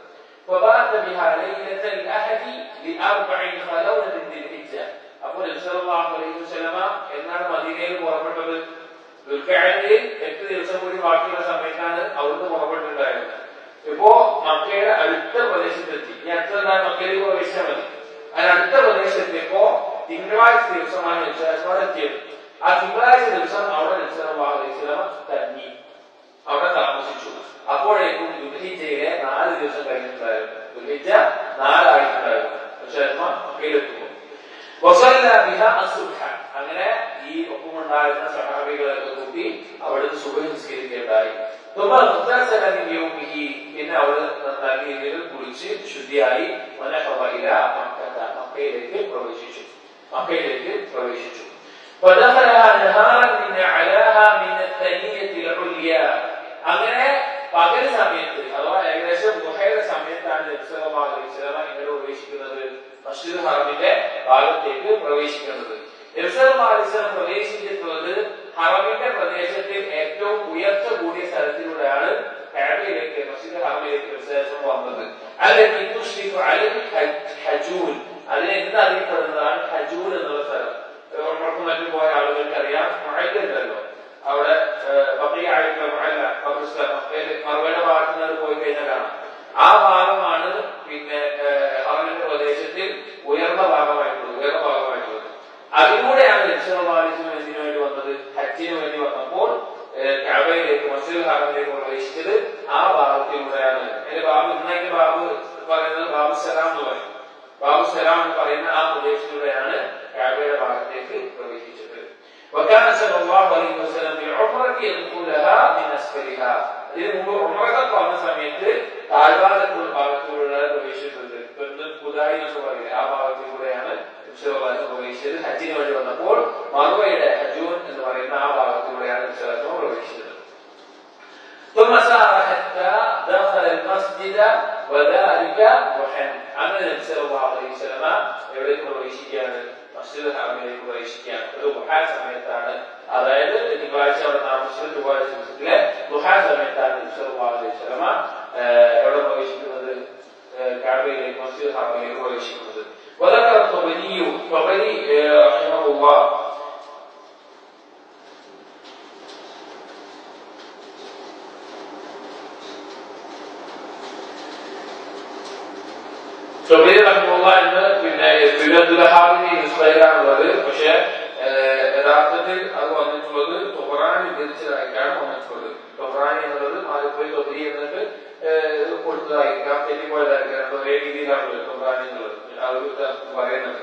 A: وبات بها ليلة الأحد ل4 خلون ذي الحجة. അപ്പോൾ നബി സല്ലല്ലാഹു അലൈഹി വസല്ലമ എന്നാണ് മദീനയിൽ പുറപ്പെട്ടത്? ദുൽഖഅദയിൽ 8 ദിവസം കൂടി ബാക്കിയുള്ള സമയത്താണ് അവിടുന്ന് പുറപ്പെട്ടിട്ടുണ്ടായിരുന്നത്. ഇപ്പോ മക്കയുടെ അടുത്ത പ്രദേശത്തെത്തി. ഇനി അടുത്തതാണ് മക്കയിലേക്ക് പ്രവേശിച്ചാൽ മതി. അതിനടുത്ത പ്രദേശത്തെത്തിയപ്പോ തിങ്കളാഴ്ച ദിവസമാണ് നബി സല്ലല്ലാഹു അലൈഹി വസല്ലം എത്തിയത്. ആ തിങ്കളാഴ്ച ദിവസം അവിടെ നബി സല്ലല്ലാഹു അലൈഹി വസല്ലം തങ്ങി, അവിടെ താമസിച്ചു. അപ്പോഴേക്കും ദുൽഹിജ്ജയിലെ 4 ദിവസം കഴിഞ്ഞിട്ടുണ്ടായിരുന്നു. ദുൽഹിജ്ജ 4 ആയിട്ടുണ്ടായിരുന്നു. പക്ഷേ മക്കയിലെത്തുമ്പോൾ അങ്ങനെ ഈ ഒപ്പമുണ്ടായിരുന്ന സഹാബികളൊക്കെ കൂട്ടി അവിടുന്ന് സുബഹി നിസ്കരിക്കുകയുണ്ടായി. പിന്നെ അവിടെ നല്ല രീതിയിൽ കുളിച്ച് ശുദ്ധിയായി മക്കയിലേക്ക് പ്രവേശിച്ചു. അങ്ങനെ പകൽ സമയത്ത്, അഥവാ ഏകദേശം ദുഹയുടെ സമയത്താണ് നബി സല്ലല്ലാഹു അലൈഹി വസല്ലം ഇങ്ങനെ പ്രവേശിക്കുന്നത്, മസ്ജിദുൽ ഹറമിന്റെ ഭാഗത്തേക്ക് പ്രവേശിക്കുന്നത്. നബി സല്ലല്ലാഹു അലൈഹി വസല്ലം പ്രവേശിച്ചിട്ടുള്ളത് ഹറമിന്റെ പ്രദേശത്തിൽ ഏറ്റവും ഉയർച്ച കൂടിയ സ്ഥലത്തിലൂടെയാണ് കഅബയിലേക്ക്, മസ്ജിദുൽ ഹറമിലേക്ക് വിശേഷം വന്നത്. അതിനെ എന്ത് അറിയപ്പെടുന്നതാണ് ഹജൂൽ എന്നുള്ള സ്ഥലം. നമ്മൾക്ക് മറ്റു പോയ ആളുകൾക്ക് അറിയാം. മുഅല്ലല്ലോ അവിടെ മറുപടിയുടെ ഭാഗത്ത് നിന്ന് പോയി കഴിഞ്ഞാൽ കാണാം. ആ ഭാഗമാണ് പിന്നെ ഹറമിന്റെ പ്രദേശത്തിൽ ഉയർന്ന ഭാഗമായിട്ടുള്ളത്. അതിലൂടെയാണ് നബി സല്ലല്ലാഹു അലൈഹി വസല്ലം എന്തിനു വേണ്ടി വന്നത്? ഹജ്ജിന് വേണ്ടി വന്നപ്പോൾ കഅബയിലേക്ക്, മസ്ജിദുൽ ഹറമിലേക്ക് പ്രവേശിച്ചത് ആ ഭാഗത്തിലൂടെയാണ്. അതിന്റെ ബാബ് ഇന്നത്തെ ബാബ് പറയുന്നത് ബാബു സലാം എന്ന് പറയും. ബാബു സലാം എന്ന് പറയുന്ന ആ പ്രദേശത്തിലൂടെയാണ് കഅബയുടെ ഭാഗത്തേക്ക് പ്രവേശിച്ചത്. وكان صلى الله عليه وسلم بعمرة يدخلها من أسفلها. ഇതിന് മുമ്പ് ഉംറക്ക് വന്ന സമയത്ത് താഴ്വാരത്തുള്ള ഭാഗത്തിലൂടെ പ്രവേശിച്ചത്. പുതായി എന്നൊക്കെ പറയില്ലേ, ആ ഭാഗത്തിലൂടെയാണ് പ്രവേശിച്ചത്. ഹജ്ജിന് വേണ്ടി വന്നപ്പോൾ മറുവയുടെ ഹജൂൻ എന്ന് പറയുന്ന ആ ഭാഗത്തിലൂടെയാണ് പ്രവേശിച്ചത്. അങ്ങനെ നബി സല്ലല്ലാഹു അലൈഹി വസല്ലം എവിടേക്ക് പ്രവേശിക്കുകയാണ്? മസ്ജിദുൽ ഹറമിലേക്ക് പ്രവേശിക്കുകയാണ്. ഒരു ദുഹാ സമയത്താണ്, അതായത് തിങ്കളാഴ്ച അവിടെ താമസിച്ചത് ചൊവ്വാഴ്ച ദിവസത്തിലെ ദുഹാ സമയത്താണ് നബി സല്ലല്ലാഹു അലൈഹി വസല്ലമ എവിടെ പ്രവേശിക്കുന്നത്? കഅബയിലേക്ക്, മസ്ജിദുൽ ഹറമിലേക്ക് പ്രവേശിക്കുന്നത്. وذكر الطبري رحمه الله എന്ന് പിന്നെ നുസ്ബയിലാണുള്ളത്. പക്ഷെ യഥാർത്ഥത്തിൽ അത് വന്നിട്ടുള്ളത് തൊബറാനി ഉദ്ധരിച്ചതായിട്ടാണ് വന്നിട്ടുള്ളത്. തൊബറാനി എന്നുള്ളത് മാലിപ്പോയി തൊബരി എന്നിട്ട് കൊടുത്തതായിരിക്കാം, തെറ്റിപ്പോയതായിരിക്കാം. ഒരേ രീതിയിലാണുള്ളത് തൊബറാനി എന്നുള്ളത് അവർ പറയുന്നത്.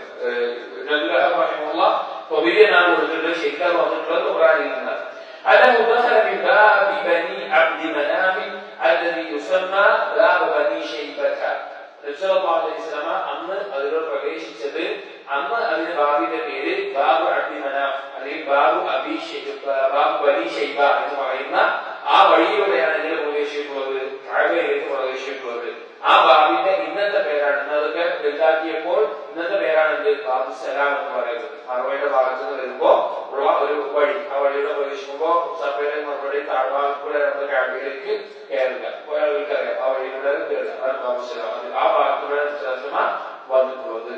A: തൊബരിയെന്നാണ് കൊടുത്തിട്ട് ശരിക്കും വന്നിട്ടുള്ളത് തൊബറാനിയിൽ നിന്നാണ്. أنه دخل من باب بني عبد مناف الذي يسمى باب بني شيبة. അന്ന് അതിലൂടെ പ്രവേശിച്ചത്, അന്ന് അതിന്റെ ബാബിന്റെ പേര് ബാബു അബ്ദി മനാഫ് അല്ലെങ്കിൽ ബാബു ബാബു ബനി ഷൈബ എന്ന് പറയുന്ന ആ വഴിയിലൂടെയാണ് ഇതിൽ പ്രവേശിച്ചിട്ടുള്ളത്, കഅബയിലേക്ക് പ്രവേശിച്ചിട്ടുള്ളത്. ആ ബാബിന്റെ ഇന്നത്തെ പേരാണ്, അതൊക്കെ വലുതാക്കിയപ്പോൾ ഇന്നത്തെ പേരാണ് എന്ത്? ബാബു സലാം എന്ന് പറയുന്നത്. മറുപടിയുടെ ഭാഗത്ത് നിന്ന് വരുമ്പോ ഉള്ള ഒരു വഴി, ആ വഴിയുടെ പ്രവേശിക്കുമ്പോ സഭയുടെ മറുപടി താഴ്ഭാഗത്തൂടെ നമ്മൾ കഅബയിലേക്ക് കയറുക. കുറെ ആളുകൾക്ക് അറിയാം ആ വഴിയിലൂടെ കയറുക, അതാണ് ബാബു സലാം. ആ ഭാഗത്തൂടെ വന്നിട്ടുള്ളത്.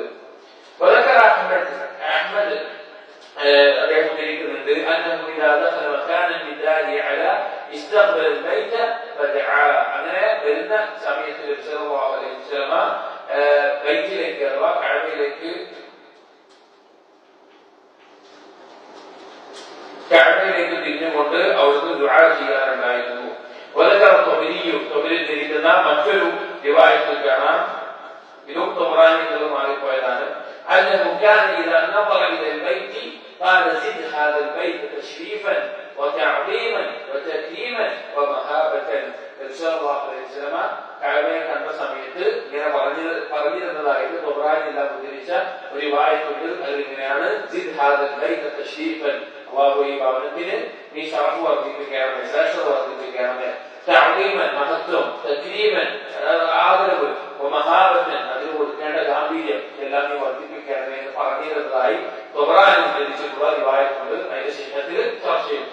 A: അഹ്മദ് അദ്ദേഹം ഉദ്ധരിക്കുന്നുണ്ട് അങ്ങനെ വരുന്ന സമയത്ത് ബൈത്തിലേക്ക് അഥവാ കഅബയിലേക്ക് തിരിഞ്ഞുകൊണ്ട് അവിടുന്ന് ദുആ ചെയ്യാറുണ്ടായിരുന്നു. തൊബരി ധരിക്കുന്ന മറ്റൊരു റിവായത്തിൽ കാണാം, ഇതും തൊബറാനി എന്നത് മാറിപ്പോയതാണ്. أنه كان إذا نظر إلى البيت قال زد هذا البيت تشريفا وتعظيما وتكريما ومهابة. കഅബയെ കണ്ട സമയത്ത് ഇങ്ങനെ പറഞ്ഞിരുന്നതായിട്ട് തൊബറാനിയെല്ലാം ഉദ്ധരിച്ച ഒരു റിവായത്തുണ്ട്. അതിലിങ്ങനെയാണ് സിദ് ഹാദൽ ബൈത തശ്രീഫൻ, അല്ലാഹു ഈ ഭവനത്തിന് നീ ശറഫ് വർദ്ധിപ്പിക്കണമേ, ശ്രേഷ്ഠത വർദ്ധിപ്പിക്കണമേ, തഅദീമൻ മഹത്വം, തക്രീമൻ ആദരവ്, വമഹാബത്തൻ അതിന് കൊടുക്കേണ്ട ഗാംഭീര്യം എല്ലാം നീ വർദ്ധിപ്പിക്കണമേ എന്ന് പറഞ്ഞിരുന്നതായി തൊബറാനി ഉദ്ധരിച്ചിട്ടുള്ള റിവായത്തുണ്ട്. അതിന്റെ ശേഷത്തിൽ ചർച്ച ചെയ്തു.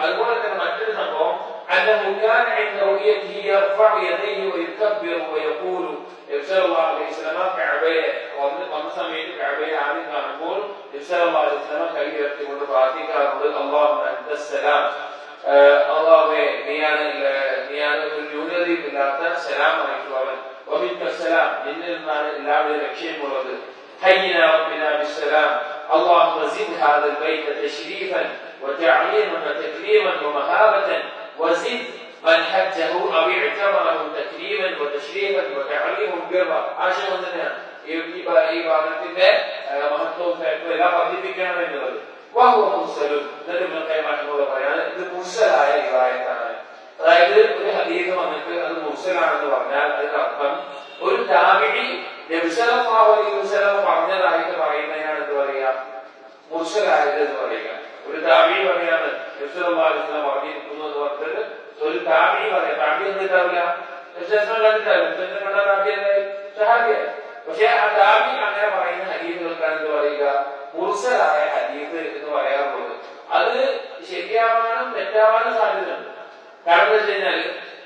A: അതുപോലെ തന്നെ മറ്റൊരു സംഭവം أنه كان عند رؤيته يرفع يديه ويكبر ويقول صلى الله عليه وسلم كعبيه വന്ന സമയത്ത് കഅബയെ ആദ്യം കാണുമ്പോൾ സല്ലല്ലാഹു അലൈഹി വസല്ലം കൈ ഉയർത്തിക്കൊണ്ട് പ്രാർത്ഥിക്കാറുണ്ട്, അല്ലാഹുമ്മ അൻതസ്സലാം, അല്ലാഹുവേ നീയാണ് ഒരു ന്യൂനതയുമില്ലാത്ത സലാമായിട്ടുള്ളവൻ, വമിൻകസ്സലാം നിന്നിൽ നിന്നാണ് എല്ലാവിധ രക്ഷയുമുള്ളത്, ഹയ്യിനാ റബ്ബിനാ ബിസ്സലാം, അല്ലാഹുമ്മ സിദ് ഹാദൽ ബൈത തശ്രീഫൻ വതഅലീമൻ വതക്രീമൻ വമഹാബതൻ وزد من حجه أو اعتبره تكريما وتشريفا وتعليما برا. ആശയം തന്നെയാണ് ഈ ഭാഗത്തിന്റെ മഹത്വവും എല്ലാം വർദ്ധിപ്പിക്കണം എന്നുള്ളത്. പറയാണ് ഇത് മുർസലായ റിവായത്താണ്. അതായത് ഒരു ഹദീസ് വന്നിട്ട് അത് മുർസലാണെന്ന് പറഞ്ഞാൽ അതിനർത്ഥം ഒരു താബിഈ നബി സല്ലല്ലാഹു അലൈഹി വസല്ലം പറഞ്ഞതായിട്ട് പറയുന്നതിനാണ് എന്ത് പറയുക? മുർസലായത് എന്ന് പറയുക. ഒരു താബിഈ പറയാണ് നബി സല്ലല്ലാഹു അലൈഹി വസല്ലം പറഞ്ഞിരിക്കുന്നു എന്ന് പറഞ്ഞിട്ട് ഒരു താബിഈ പറയാം. താബിഈ ഒന്നും ഉണ്ടാവില്ല, പക്ഷെ ആ താബിഈ അങ്ങനെ പറയുന്ന ഹദീസുകൾക്കാണ് എന്ത് പറയുക? മുർസലായ ഹദീസ് എന്ന് പറയാറുള്ളത്. അത് ശരിയാവാനും തെറ്റാവാനും സാധ്യതയുണ്ട്. കാരണം എന്താ വെച്ച് കഴിഞ്ഞാൽ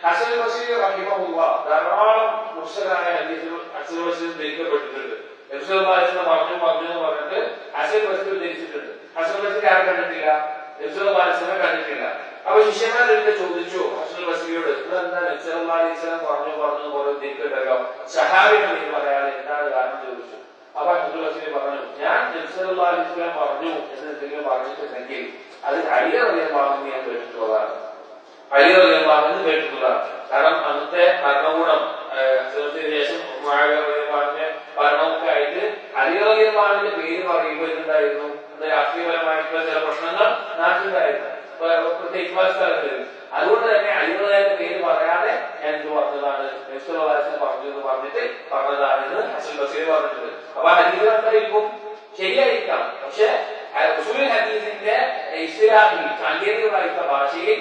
A: ഹസൻ ബസ്രി റഹിമഹുല്ലാഹ് ധാരാളം മുർസലായ ഹദീസുകൾ ഹസൻ ബസ്രി ധരിക്കപ്പെട്ടിട്ടുണ്ട്. നബി സല്ലല്ലാഹു അലൈഹി വസല്ലം പറഞ്ഞു എന്ന് പറഞ്ഞിട്ട് ഹസൻ ബസ്രി ധരിച്ചിട്ടുണ്ട്. ഹസൻ ബസ്രി ആരും കണ്ടിട്ടില്ല, നബി സല്ലല്ലാഹു അലൈഹി വസല്ലം കണ്ടിട്ടില്ല. അപ്പൊ ശിഷ്യന്മാരെടുത്ത് ചോദിച്ചു ഹസൻ ബസ്രിയോട്, ഇതെന്താ നബി സല്ലല്ലാഹു അലൈഹി വസല്ലം പറഞ്ഞു പോലെ ധരിക്കട്ടല്ലോ, സഹാബികൾ ഇത് പറയാതെ എന്താണ് കാരണം ചോദിച്ചു. അപ്പൊ ഹസൻ ബസ്രി പറഞ്ഞു, ഞാൻ നബി സല്ലല്ലാഹു അലൈഹി വസല്ലം പറഞ്ഞു എന്ന് എന്തെങ്കിലും പറഞ്ഞിട്ടുണ്ടെങ്കിൽ അത് അലി റളിയല്ലാഹു അൻഹു ഞാൻ കേട്ടിട്ടുള്ളതാണ്, അലി റളിയല്ലാഹു അൻഹു കേട്ടിട്ടുള്ളതാണ്. കാരണം അന്നത്തെ ഭരണകൂടം ശേഷം ഭരണമൊക്കെ ആയിട്ട് അലി റളിയല്ലാഹു അൻഹുവിന്റെ പേര് പറയുമ്പോൾ എന്തായിരുന്നു? രാഷ്ട്രീയപരമായിട്ടുള്ള ചില പ്രശ്നങ്ങൾ നാട്ടിലുണ്ടായിരുന്നു, പ്രത്യേകിച്ച് സ്ഥലങ്ങളിൽ. അതുകൊണ്ട് തന്നെ അലി റളിയല്ലാഹുവിന്റെ പേര് പറയാതെ ഞാൻ എന്ത് പറഞ്ഞതാണ്, നബി സല്ലല്ലാഹു അലൈഹി വസല്ലം പറഞ്ഞു എന്ന് പറഞ്ഞിട്ട് പറഞ്ഞതാണെന്ന് ഹസൻ ബസ്രി പറഞ്ഞിട്ടുണ്ട്. അപ്പൊ ഹദീസ് എന്തായിരിക്കും? ശരിയായിരിക്കാം, പക്ഷെ ഉസൂലുൽ ഹദീസിന്റെ ഇസ്തിലാഹിൽ സാങ്കേതികമായിട്ടുള്ള ഭാഷയിൽ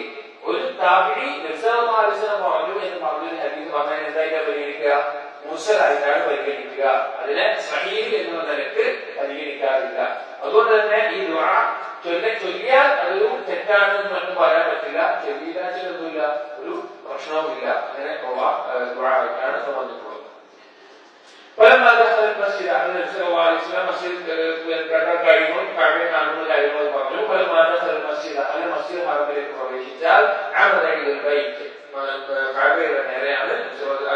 A: ഒരു താബിഈ നബി സല്ലല്ലാഹു അലൈഹി വസല്ലം പറഞ്ഞു എന്ന് പറഞ്ഞൊരു ഹദീസ് പറഞ്ഞാൽ എന്തായിട്ടാണ് പരിഗണിക്കുക? മുർസലായിട്ടാണ് പരിഗണിക്കുക. അതിനെ സഹീഹ് എന്ന നിലക്ക് പറഞ്ഞിട്ടില്ല. അങ്ങനെ ദുആആയിട്ടാണ് പറഞ്ഞിട്ടുള്ളത്. فلما دخل المسجد النبي صلى الله عليه وسلم مسجد കഴിയുമ്പോൾ കഅബയെ കാണുന്ന കാര്യങ്ങൾ പറഞ്ഞു. فلما دخل المسجد അങ്ങനെ മസ്ജിദ് ഹറമിലേക്ക് പ്രവേശിച്ചാൽ അമദ ഇലൽ ബൈത്ത് കഅബയുടെ നേരെയാണ്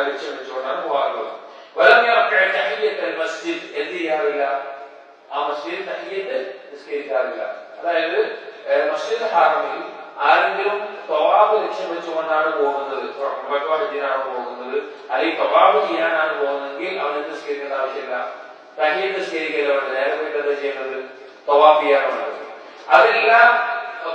A: ലക്ഷ്യം വെച്ചുകൊണ്ടാണ് പോകാറുള്ളത്. ولم يركع تحية المسجد എന്ത് ചെയ്യാറില്ല? ആ മസ്ജിദ് തഹിയ്യത്ത് നിസ്കരിക്കാറില്ല. അതായത് മസ്ജിദ് ഹറമിൽ ആരെങ്കിലും തവാഫ് ലക്ഷ്യം വെച്ചുകൊണ്ടാണ് പോകുന്നത്, ഹജ്ജിനാണ് പോകുന്നത്, അല്ലെങ്കിൽ തവാഫ് ചെയ്യാനാണ് പോകുന്നതെങ്കിൽ അവന് നിസ്കരിക്കേണ്ട ആവശ്യമില്ല. തഹിയ്യത്ത് നിസ്കരിക്കലാണ്. നേരെ പോയിട്ട് എന്താ ചെയ്യുന്നത്? തവാഫ് ചെയ്യാനുള്ളത്. അതെല്ലാം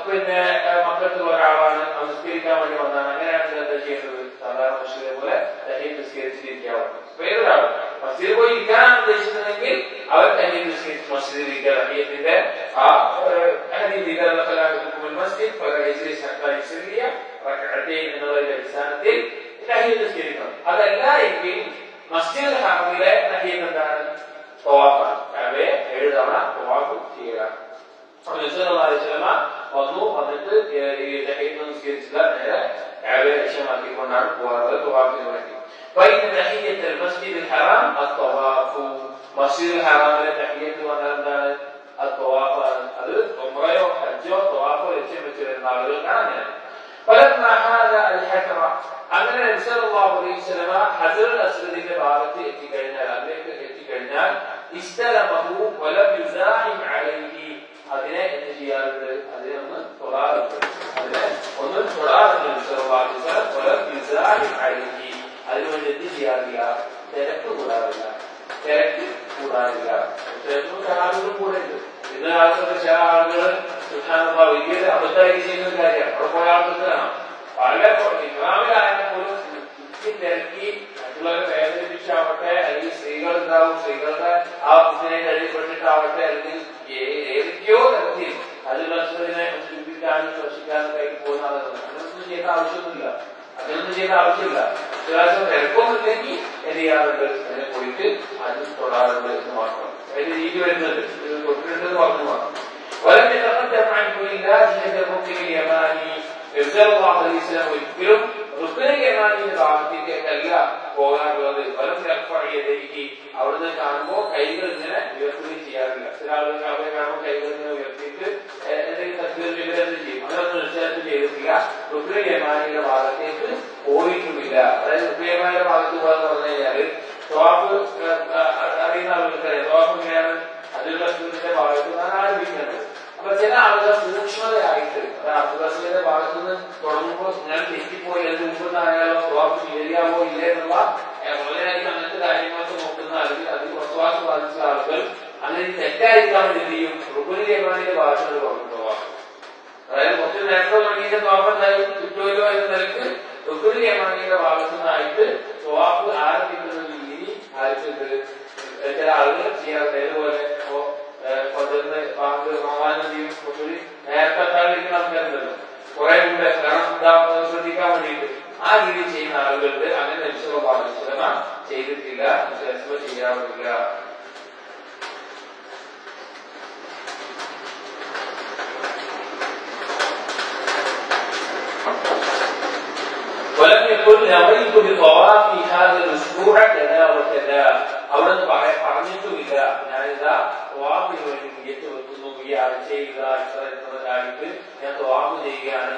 A: പിന്നെ മക്കത്തുള്ള ഒരാളാണ്, നിസ്കരിക്കാൻ വേണ്ടി വന്നാണ്, അങ്ങനെയാണെങ്കിൽ എന്താ ചെയ്യുന്നത്? സാധാരണ മസ്ജിദെ പോലെ തഹിയ്യത്ത് നിസ്കരിച്ചിരിക്കാവുന്നത്. വേറൊരാൾ മസ്ജിദിൽ പോയി ഇരിക്കാനാണ് ഉദ്ദേശിക്കുന്നതെങ്കിൽ അവർ തഹിയ്യത്ത് നിസ്കരിച്ച് മസ്ജിദിൽ ഇരിക്കുക. തഹിയ്യത്തിന്റെ ആ മസ്ജിദ് എന്നുള്ളതിന്റെ അടിസ്ഥാനത്തിൽ തഹിയ്യത്ത് നിസ്കരിക്കണം. അതല്ല എങ്കിൽ മസ്ജിദ് ഹറമിലെ തഹിയ്യത്ത് എന്താണ്? തവാഫാണ്. കഅബയെ 7 തവണ തവാഫ് ചെയ്യുക. വന്നു, വന്നിട്ട് തഹിയ്യത്ത് നിസ്കരിച്ചില്ല, നേരെ കഅബയെ ലക്ഷ്യമാക്കിക്കൊണ്ടാണ് പോകാറുള്ളത് തവാഫിന് വേണ്ടി. تحية المسجد الحرام الطواف مسجد الحرام تحية എന്താണ്? الطواف. അത് ഉംറയോ ഹജ്ജോ തവാഫോ ലക്ഷ്യം വെച്ചിരുന്ന ആളുകൾക്കാണ്. فلما هذا الحجر അങ്ങനെ നബി സല്ലല്ലാഹു അലൈഹി വസല്ലമ ഹജറുൽ അസ്വദിന്റെ ഭാഗത്ത് എത്തിക്കഴിഞ്ഞാൽ, അതിലേക്ക് എത്തിക്കഴിഞ്ഞാൽ ഇസ്തലമഹു വലം യുസാഹിം അലൈഹി അതിനെ എന്ത് ചെയ്യാറുണ്ട്? അതിനെ ഒന്ന് തൊടാറുണ്ട്. അതിനെ ഒന്ന് തൊടാറുണ്ട് നബി സല്ലല്ലാഹു അലൈഹി വസല്ലം. വലം യുസാഹിം അലൈഹി അതിനുവേണ്ടി എന്ത് ചെയ്യാറില്ല? തിരക്ക് കൂടാറില്ല. തിരക്ക് കൂടാറില്ല. ആളുകൾ കൂടെ ഉണ്ട്. ഇന്ന് ആൾക്കാർക്ക് ചില ആളുകൾ വലിയ അബദ്ധമായിട്ട് ചെയ്യുന്ന ഒരു കാര്യമാണ്. അവിടെ പോയ ആൾക്കാർക്ക് കാണാം പല ഇമാമിലായാലും പോലും തിരക്കി മറ്റുള്ളവരെ വേദനിപ്പിച്ചാവട്ടെ, അല്ലെങ്കിൽ സ്ത്രീകൾ ഉണ്ടാവും, സ്ത്രീകളുടെ ആ ഇതിനെ കഴിയപ്പെട്ടിട്ടാവട്ടെ, അല്ലെങ്കിൽ ഏതൊക്കെയോ തരത്തിൽ അതിനെ ചുംബിക്കാനും സ്പർശിക്കാനും കയ്യിൽ പോകുന്ന ആളുകളാണ്. അതൊന്നും ചെയ്യേണ്ട ആവശ്യമൊന്നുമില്ല. അതിനൊന്നും ചെയ്യേണ്ട ആവശ്യമില്ല. തിരക്കൊന്നുമില്ലെങ്കിൽ എന്ത് ചെയ്യാറുണ്ട്? അതിനെ പോയിട്ട് അത് തൊടാറുണ്ട് എന്ന് മാത്രം. അതിന്റെ രീതി വരുന്നത് തൊട്ടിട്ടുണ്ടെന്ന് പറഞ്ഞു മാത്രം. ഒരിക്കലും റുക്നുൽ യമാനിയുടെ ഭാഗത്തേക്കല്ല പോകാറുള്ളത്. അവിടുന്ന് കാണുമ്പോൾ കൈകൾ ഇങ്ങനെ ഉയർത്തുകയും ചെയ്യാറില്ല. ചില ആളുകൾ അവരെ കാണുമ്പോൾ കൈകൾ ഇങ്ങനെ ഉയർത്തിയിട്ട് എന്തെങ്കിലും തക്ബീർ ചെയ്യും. അതൊന്നും നിശ്ചയത്തിൽ ചെയ്തിട്ടില്ല. റുക്നുൽ യമാനിയുടെ ഭാഗത്തേക്ക് പോയിട്ടുമില്ല. അതായത് റുക്നുൽ യമാനിയുടെ ഭാഗത്ത് പോകാന്ന് പറഞ്ഞു കഴിഞ്ഞാല് തവാഫ് അറിയുന്ന ആളുകൾക്കറിയാം. തവാഫ് എങ്ങനെയാണ്? അതിലുള്ള അസ്വദിന്റെ ഭാഗത്ത് നിന്നാണ് ആരംഭിക്കുന്നത്. അപ്പൊ ചില ആളുകൾ സൂക്ഷ്മതയായിട്ട് അബ്ദുൽ ഭാഗത്തുനിന്ന് തുടങ്ങുമ്പോൾ ഞാൻ തെറ്റിപ്പോയി, അതിന് മുമ്പെന്നായാലോ തവാഫ് ശരിയാവോ ഇല്ലേ എന്നുള്ള വളരെയധികം അങ്ങനത്തെ കാര്യങ്ങളൊക്കെ നോക്കുന്ന അല്ലെങ്കിൽ അതിൽ വസ്വാസ് ബാധിച്ച ആളുകൾ അങ്ങനെ തെറ്റായിരിക്കാൻ എന്ത് ചെയ്യും? റുക്നുൽ യമാനിയുടെ ഭാഗത്ത് തുടങ്ങും തവാഫ്. അതായത് കുറച്ച് നേരത്തെ തുടങ്ങിയ തവാഫ് എന്തായാലും കിട്ടുമല്ലോ എന്ന നിലക്ക് റുക്നുൽ യമാനിയുടെ ഭാഗത്തു നിന്നായിട്ട് തവാഫ് ആരംഭിക്കുന്ന രീതി ആരംഭിച്ചത് ചില ആളുകൾ ചെയ്യാറുണ്ട്. ഇതുപോലെ കുറച്ചുകൂടി നേരത്തെ താഴേക്ക് ആൾക്കാരുണ്ടല്ലോ, കുറെ മുമ്പ് കാരണം ശ്രദ്ധിക്കാൻ വേണ്ടിയിട്ട് ആ രീതി ചെയ്യുന്ന ആളുകളുണ്ട്. അങ്ങനെ നബി സല്ലല്ലാഹു അലൈഹി വസല്ലം ചെയ്തിട്ടില്ല, ചെയ്യാറില്ല. ولم يكن نويت بطواف هذا الاسبوع كذا وكذا അവിടുന്ന് പറഞ്ഞിട്ടുമില്ല ഞാനിതാ തവാഫിന് വേണ്ടി നിയ്യത്ത് വെക്കുന്നു, ഈ ആഴ്ചയിൽ ഇത്രയായിട്ട് ഞാൻ തവാഫ് ചെയ്യുകയാണ്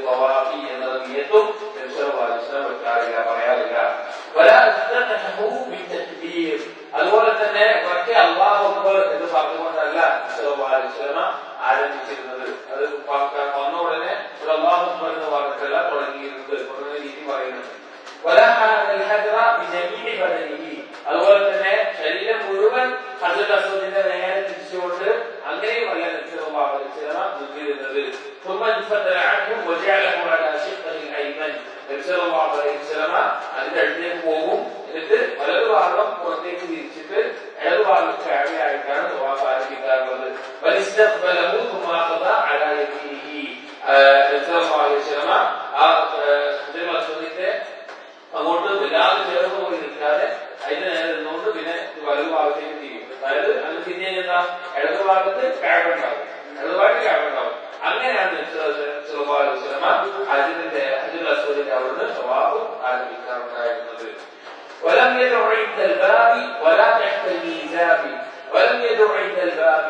A: തവാഫി എന്നത് നിയ്യത്തും വെക്കാറില്ല, പറയാറില്ല. അതുപോലെ തന്നെ ഒക്കെ അല്ലാഹു അക്ബർ എന്ന് പറഞ്ഞുകൊണ്ടല്ല ആരംഭിച്ചിരുന്നത്. അത് വന്ന ഉടനെ അല്ലാഹു അക്ബർ എന്ന് പറഞ്ഞിട്ടല്ല തുടങ്ങിയിരുന്നത്. തുടങ്ങുന്ന രീതി പറയുന്നുണ്ട്. അതുപോലെ തന്നെ ശരീരം മുഴുവൻ ഹജറുൽ അസ്വദിന്റെ നേരെ തിരിച്ചുകൊണ്ട് അങ്ങനെയുമല്ല നിൽക്കുന്നത്. അതിന്റെ അടുത്തേക്ക് പോകും. എന്നിട്ട് വലതു ഭാഗം പുറത്തേക്ക് തിരിച്ചിട്ട് ഇടതു ഭാഗം ചാവയായിട്ടാണ് തവാഫ് ആരംഭിക്കാറുള്ളത്. അങ്ങോട്ട് വല്ലാതെ ചേർന്ന് പോയി നിൽക്കാതെ അതിന്റെ നേരെ നിന്നുകൊണ്ട് പിന്നെ വലതു ഭാഗത്തേക്ക് തിരിയും. അതായത് അങ്ങനെ തിരിഞ്ഞു കഴിഞ്ഞാൽ ഇടതു ഭാഗത്ത് കാബുണ്ടാവും, ഇടതുഭാഗത്ത് കാബുണ്ടാവും. അങ്ങനെയാണ് ഹജറുൽ അസ്വദിന്റെ അവിടുന്ന് عند الباب ولا تحت الميزاب ولم يدع عند الباب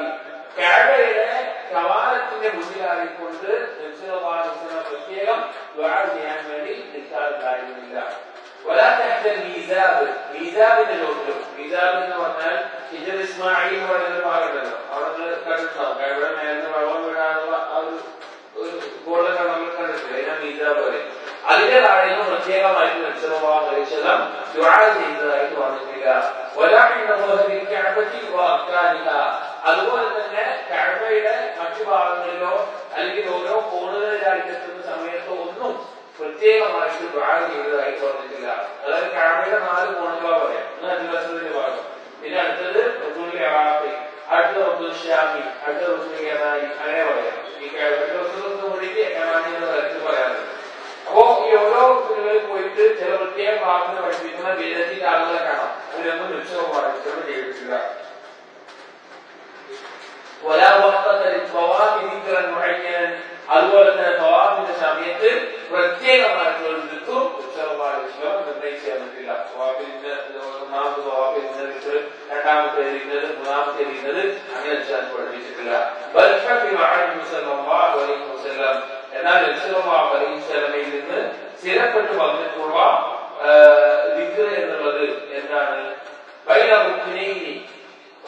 A: കഅബയുടെ കവാടത്തിന്റെ മുന്നിലായിക്കൊണ്ട് നബി സല്ലല്ലാഹു അലൈഹി വസല്ലം പ്രത്യേകം ദുആ ചെയ്യാൻ വേണ്ടി നിൽക്കാറുണ്ടായിരുന്നില്ല. ولا تحت الميزاب മീസാബിന്റെ ചോട്ടിലും മീസാബ് എന്ന് പറഞ്ഞാൽ ഹിജർ ഇസ്മായിൽ എന്ന് പറയുന്ന ഭാഗമുണ്ടല്ലോ അവിടെ കണ്ടിട്ടുണ്ടാവും കഅബയുടെ മേലിന് വെള്ളം വീഴാനുള്ള ആ ഒരു ഗോൾഡൊക്കെ നമ്മൾ കണ്ടിട്ടില്ല അതിനാ മീസാബ് പറയും. അതിന്റെ താഴെയും പ്രത്യേകമായിട്ട് നബി സല്ലല്ലാഹു അലൈഹി വസല്ലം ദുആ ചെയ്തതായിട്ട് വന്നിട്ടില്ല. ولا عند ظهر الكعبة وأركانها അതുപോലെ തന്നെ കഅബയുടെ മറ്റു ഭാഗങ്ങളിലോ അല്ലെങ്കിൽ ഓരോ കോണുകളിലായിട്ട് എത്തുന്ന സമയത്തോ ഒന്നും പ്രത്യേകമായിട്ട് ദുആ ചെയ്തതായിട്ട് വന്നിട്ടില്ല. അതായത് കഅബയുടെ 4 കോണുകളാ പറയാം. ഒന്ന് ഭാഗം, പിന്നെ അടുത്തത് റുക്നുൽ ഇറാഖി, അടുത്തത് റുക്നുൽ ഷാമി, അടുത്തത് റുക്നുൽ യമാനി, അങ്ങനെ പറയാം. ഈ കഅബയുടെ റുക്നുകൾക്ക് വേണ്ടിയിട്ട് യമാനി എന്ന് തരത്തിൽ പറയാറുണ്ട്. അപ്പോ ഈ ഓരോ റുക്നുകളിൽ പോയിട്ട് ചില പ്രത്യേക ഭാഗങ്ങൾ പഠിപ്പിക്കുന്ന വിദഗ്ധ ആളുകളെ കാണാം. അതിലൊന്നും നിശ്ചയമാണ് ചെയ്തിട്ടില്ല. ولا وقت للطواف ذكرا معينا അതുപോലെ തന്നെ തവാഫിന്റെ സമയത്ത് പ്രത്യേകമായിട്ടുള്ള ഒരു ദിക്റും നിർണയിച്ചു തന്നിട്ടില്ല. ഒന്നാമത്തെ തവാഫിൽ ദിക്ർ, രണ്ടാമത്തെ ദിക്ർ, മൂന്നാമത്തെ ദിക്ർ അങ്ങനെ പഠിപ്പിച്ചിട്ടില്ല. എന്നാൽ നബി സല്ലല്ലാഹു അലൈഹി വസല്ലമയിൽ നിന്ന് സ്ഥിരപ്പെട്ടു വന്നിട്ടുള്ള ദിക്ർ എന്നുള്ളത് എന്താണ്? ബൈന റുക്നൈനി,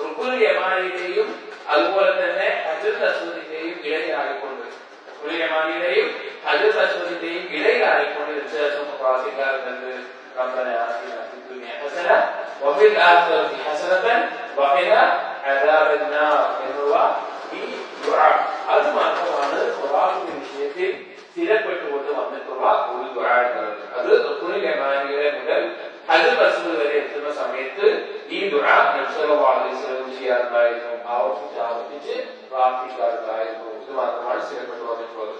A: റുക്നുൽ യമാനിയുടെയും അതുപോലെ തന്നെ ഹജറുൽ അസ്വദിന്റെയും ഇടയിലായിക്കൊണ്ട്, റുക്നുൽ യമാനിയുടെയും ഹജറുൽ അസ്വദിന്റെയും ഇടയിലായിക്കൊണ്ട് വ്യത്യാസം പ്രാർത്ഥിക്കാറുണ്ട്. റബ്ബനാ ആതിനാ ഫിദ് ദുനിയ ഹസന വഫിൽ ആഖിറതി ഹസനതൻ വഖിനാ അദാബന്നാർ എന്നുള്ള ഈ ദുആ അത് മാത്രമാണ് ഖുർആനിന്റെ വിഷയത്തിൽ സ്ഥിരപ്പെട്ടുകൊണ്ട് വന്നിട്ടുള്ള ഒരു ദുആ എന്നുള്ളത്. അത് റുക്നുൽ യമാനിയുടെ മുതൽ ഹജറുൽ അസ്വദ് വരെ എത്തുന്ന സമയത്ത് ഈ ദുആ നബി സല്ലല്ലാഹു അലൈഹി വസല്ലം ചെയ്യാറുണ്ടായിരുന്നു, ആവർത്തിച്ച് പ്രാർത്ഥിക്കാറുണ്ടായിരുന്നു. ഇത് മാത്രമാണ് സ്ഥിരപ്പെട്ടു വന്നിട്ടുള്ളത്.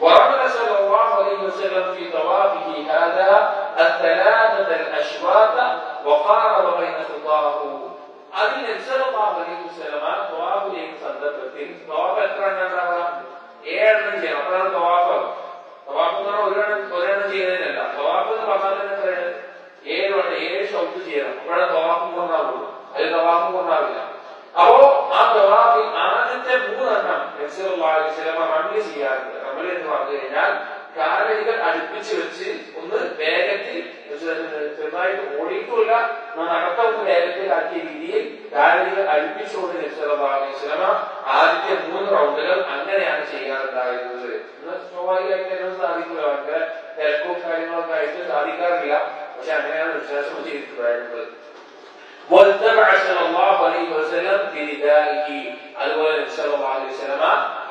A: ورمل صلى الله عليه وسلم في طوافه هذا الثلاثة الأشواط وقارب بين خطاه. അതിൽ നബി സല്ലല്ലാഹു അലൈഹി വസല്ലം തവാഫിലേക്ക് സന്ദർഭത്തിൽ തവാഫ് എത്ര എണ്ണം? 7 എണ്ണം ചെയ്യണം. അപ്പോഴാണ് തവാഫ്. തവാഫ് എന്ന് പറഞ്ഞാൽ ഒരെണ്ണം ചെയ്യുന്നതിനല്ല. തവാഫ് എന്ന് പറഞ്ഞാൽ എത്രയാണ്? 7 ഷൗട്ട് ചെയ്യണം. അപ്പോഴാണ് തവാഫ് പൂർണ്ണമാവുള്ളൂ. അതിൽ തവാഫ് പൂർണ്ണമാവില്ല. അപ്പോ ആ തവാഫിൽ ആദ്യത്തെ 3 എണ്ണം നബി സല്ലല്ലാഹു അലൈഹി വസല്ലം റമൽ ചെയ്യാറുണ്ട്. റമൽ എന്ന് പറഞ്ഞു കഴിഞ്ഞാൽ കാലടികൾ അടുപ്പിച്ച് വെച്ച് ഒന്ന് വേഗത്തിൽ ചെറുതായിട്ട് ഓടിയിട്ടില്ല, നടത്തം വേഗത്തിലാക്കിയ രീതിയിൽ കാലടികൾ അടുപ്പിച്ചുകൊണ്ട് നബി സല്ലല്ലാഹു അലൈഹി വസല്ലം ആദ്യത്തെ 3 റൗണ്ടുകൾ അങ്ങനെയാണ് ചെയ്യാറുണ്ടായിരുന്നത്. സ്വാഭാവികമായിട്ട് അതിനൊന്നും സാധിക്കില്ല, ഭയങ്കര തിരക്കും കാര്യങ്ങളൊക്കെ ആയിട്ട് സാധിക്കാറില്ല. പക്ഷെ അങ്ങനെയാണ് വിശ്വാസം ചെയ്തിട്ടുണ്ടായിരുന്നത്. അതുപോലെ നബി സല്ലല്ലാഹു അലൈഹി വസല്ലം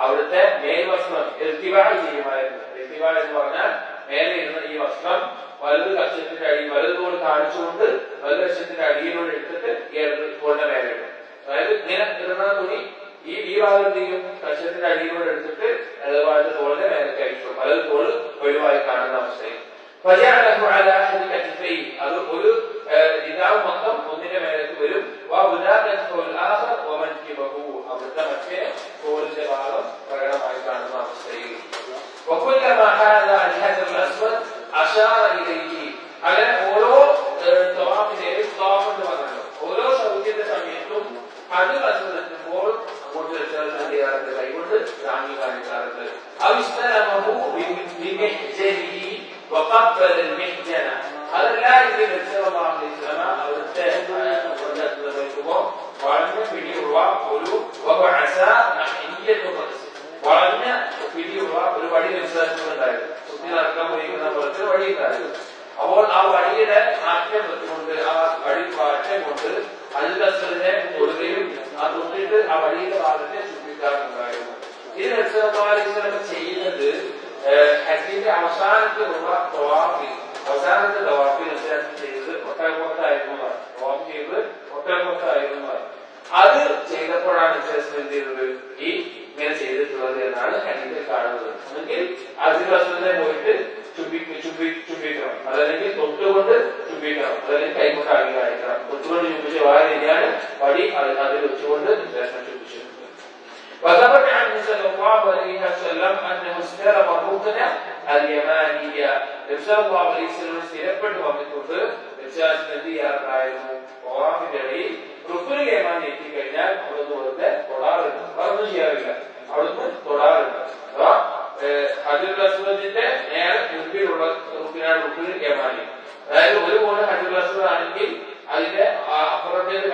A: അവിടുത്തെ മേൽ വസ്ത്രം ഇർതിബാഅ് ചെയ്യുമായിരുന്നു. ഇർതിബാഅ് എന്ന് പറഞ്ഞാൽ മേലെ ഇരുന്ന ഈ വസ്ത്രം വലത് കക്ഷത്തിന്റെ അടി വലതുകൊണ്ട് കാണിച്ചുകൊണ്ട് വലത് കക്ഷത്തിന്റെ അടിയിലൂടെ എടുത്തിട്ട് ഇടത് തോളിന്റെ മേലെ ഇടും. അതായത് ഇങ്ങനെ ഇടുന്ന തുണി ഈ ഭാഗത്തെയും കക്ഷത്തിന്റെ അടിയിലൂടെ എടുത്തിട്ട് ഇടതുഭാഗത്തെ തോളിന്റെ മേലെ കഴിക്കും. വലത് തോള് ഒഴിവായി കാണുന്ന അവസ്ഥയിൽ അത് ഒരു ഇതാവ് മൊത്തം ഒന്നിന്റെ മേലേക്ക് വരും. അവിടുത്തെ മറ്റേ തോളിന്റെ ഭാഗം പ്രകടമായി കാണുന്ന അവസ്ഥയിൽ അങ്ങനെ ഓരോ തവാഫിന്റെയും തവാഫ് എന്ന് പറഞ്ഞല്ലോ, ഓരോ ശൗചത്തിന്റെ സമയത്തും അത് എത്തുമ്പോൾ അങ്ങോട്ട് ചെയ്യാറുണ്ട്, കൈകൊണ്ട് താങ്ങി കാണിക്കാറുണ്ട്. അതല്ല ഇത് നബി സല്ലല്ലാഹു അലൈഹി വസല്ലം അവിടുത്തെ നോക്കുമ്പോ വളഞ്ഞ പിടിയുള്ള ഒരു വളഞ്ഞ പിടിയുള്ള ഒരു വടി ഉണ്ടായിരുന്നു. സുത്തി നടക്കാൻ പോയിരിക്കുന്ന പോലത്തെ വടി ഉണ്ടായിരുന്നു. അപ്പോൾ ആ വടിയുടെ ആറ്റം കൊണ്ട് ആ വടി അറ്റം കൊണ്ട് ഹജറുൽ അസ്വദിനെ തൊടുകയും ആ തൊട്ടിട്ട് ആ വടിയുടെ ഭാഗത്തെ ചുറ്റിക്കാറുണ്ടായിരുന്നു. ഇത് നബി സല്ലല്ലാഹു അലൈഹി വസല്ലം ചെയ്യുന്നത് ഹജ്ജിന്റെ അവസാനത്തിലുള്ള തവാഫിൽ ചെയ്തത് ഒട്ടകപ്പുറത്തായിരുന്നു. തവാഫ് ചെയ്തത് ഒട്ടകപ്പുറത്തായിരുന്നു. അത് ചെയ്തപ്പോഴാണ് എന്ത് ചെയ്തത് ഈ ഇങ്ങനെ ചെയ്തിട്ടുള്ളത് എന്നാണ് ഹദീസിൽ കാണുന്നത്. അല്ലെങ്കിൽ ഹജറുൽ അസ്വദിനെ പോയിട്ട് ചുംബിക്കണം, അതല്ലെങ്കിൽ തൊട്ടുകൊണ്ട് ചുംബിക്കണം, അതല്ലെങ്കിൽ കൈകൊണ്ട് അടി കാണിക്കണം. തൊട്ടുകൊണ്ട് ചുംബിച്ച വളരെ രീതിയാണ് വടി അതിൽ വെച്ചുകൊണ്ട് ചുംബിച്ചിട്ടുണ്ട്. وثبت عنه صلى الله عليه وسلم انه استلم الركن അൽ-യമാനിയ നബി സല്ലല്ലാഹു അലൈഹി വസല്ലം സ്ഥിരപ്പെട്ട് വന്നിട്ടുണ്ട്. എന്ത് ചെയ്യാറുണ്ടായിരുന്നു? തവാഫിന്റെ ഇടയിൽ റുക്നുൽ യമാനി എത്തിക്കഴിഞ്ഞാൽ അവിടുന്ന് വെറുതെ തൊടാറുണ്ട്. അതൊന്നും ചെയ്യാറില്ല, അവിടുന്ന് തൊടാറുണ്ട്. അഥവാ ഹജറുൽ അസ്വദിന്റെ നേരെ മുൻപിലുള്ള റുക്നാണ് റുക്നുൽ യമാനി. അതായത് ഒരു പോലെ ഹജറുൽ അസ്വദ് ആണെങ്കിൽ അതിന്റെ അപ്പുറത്തേക്ക്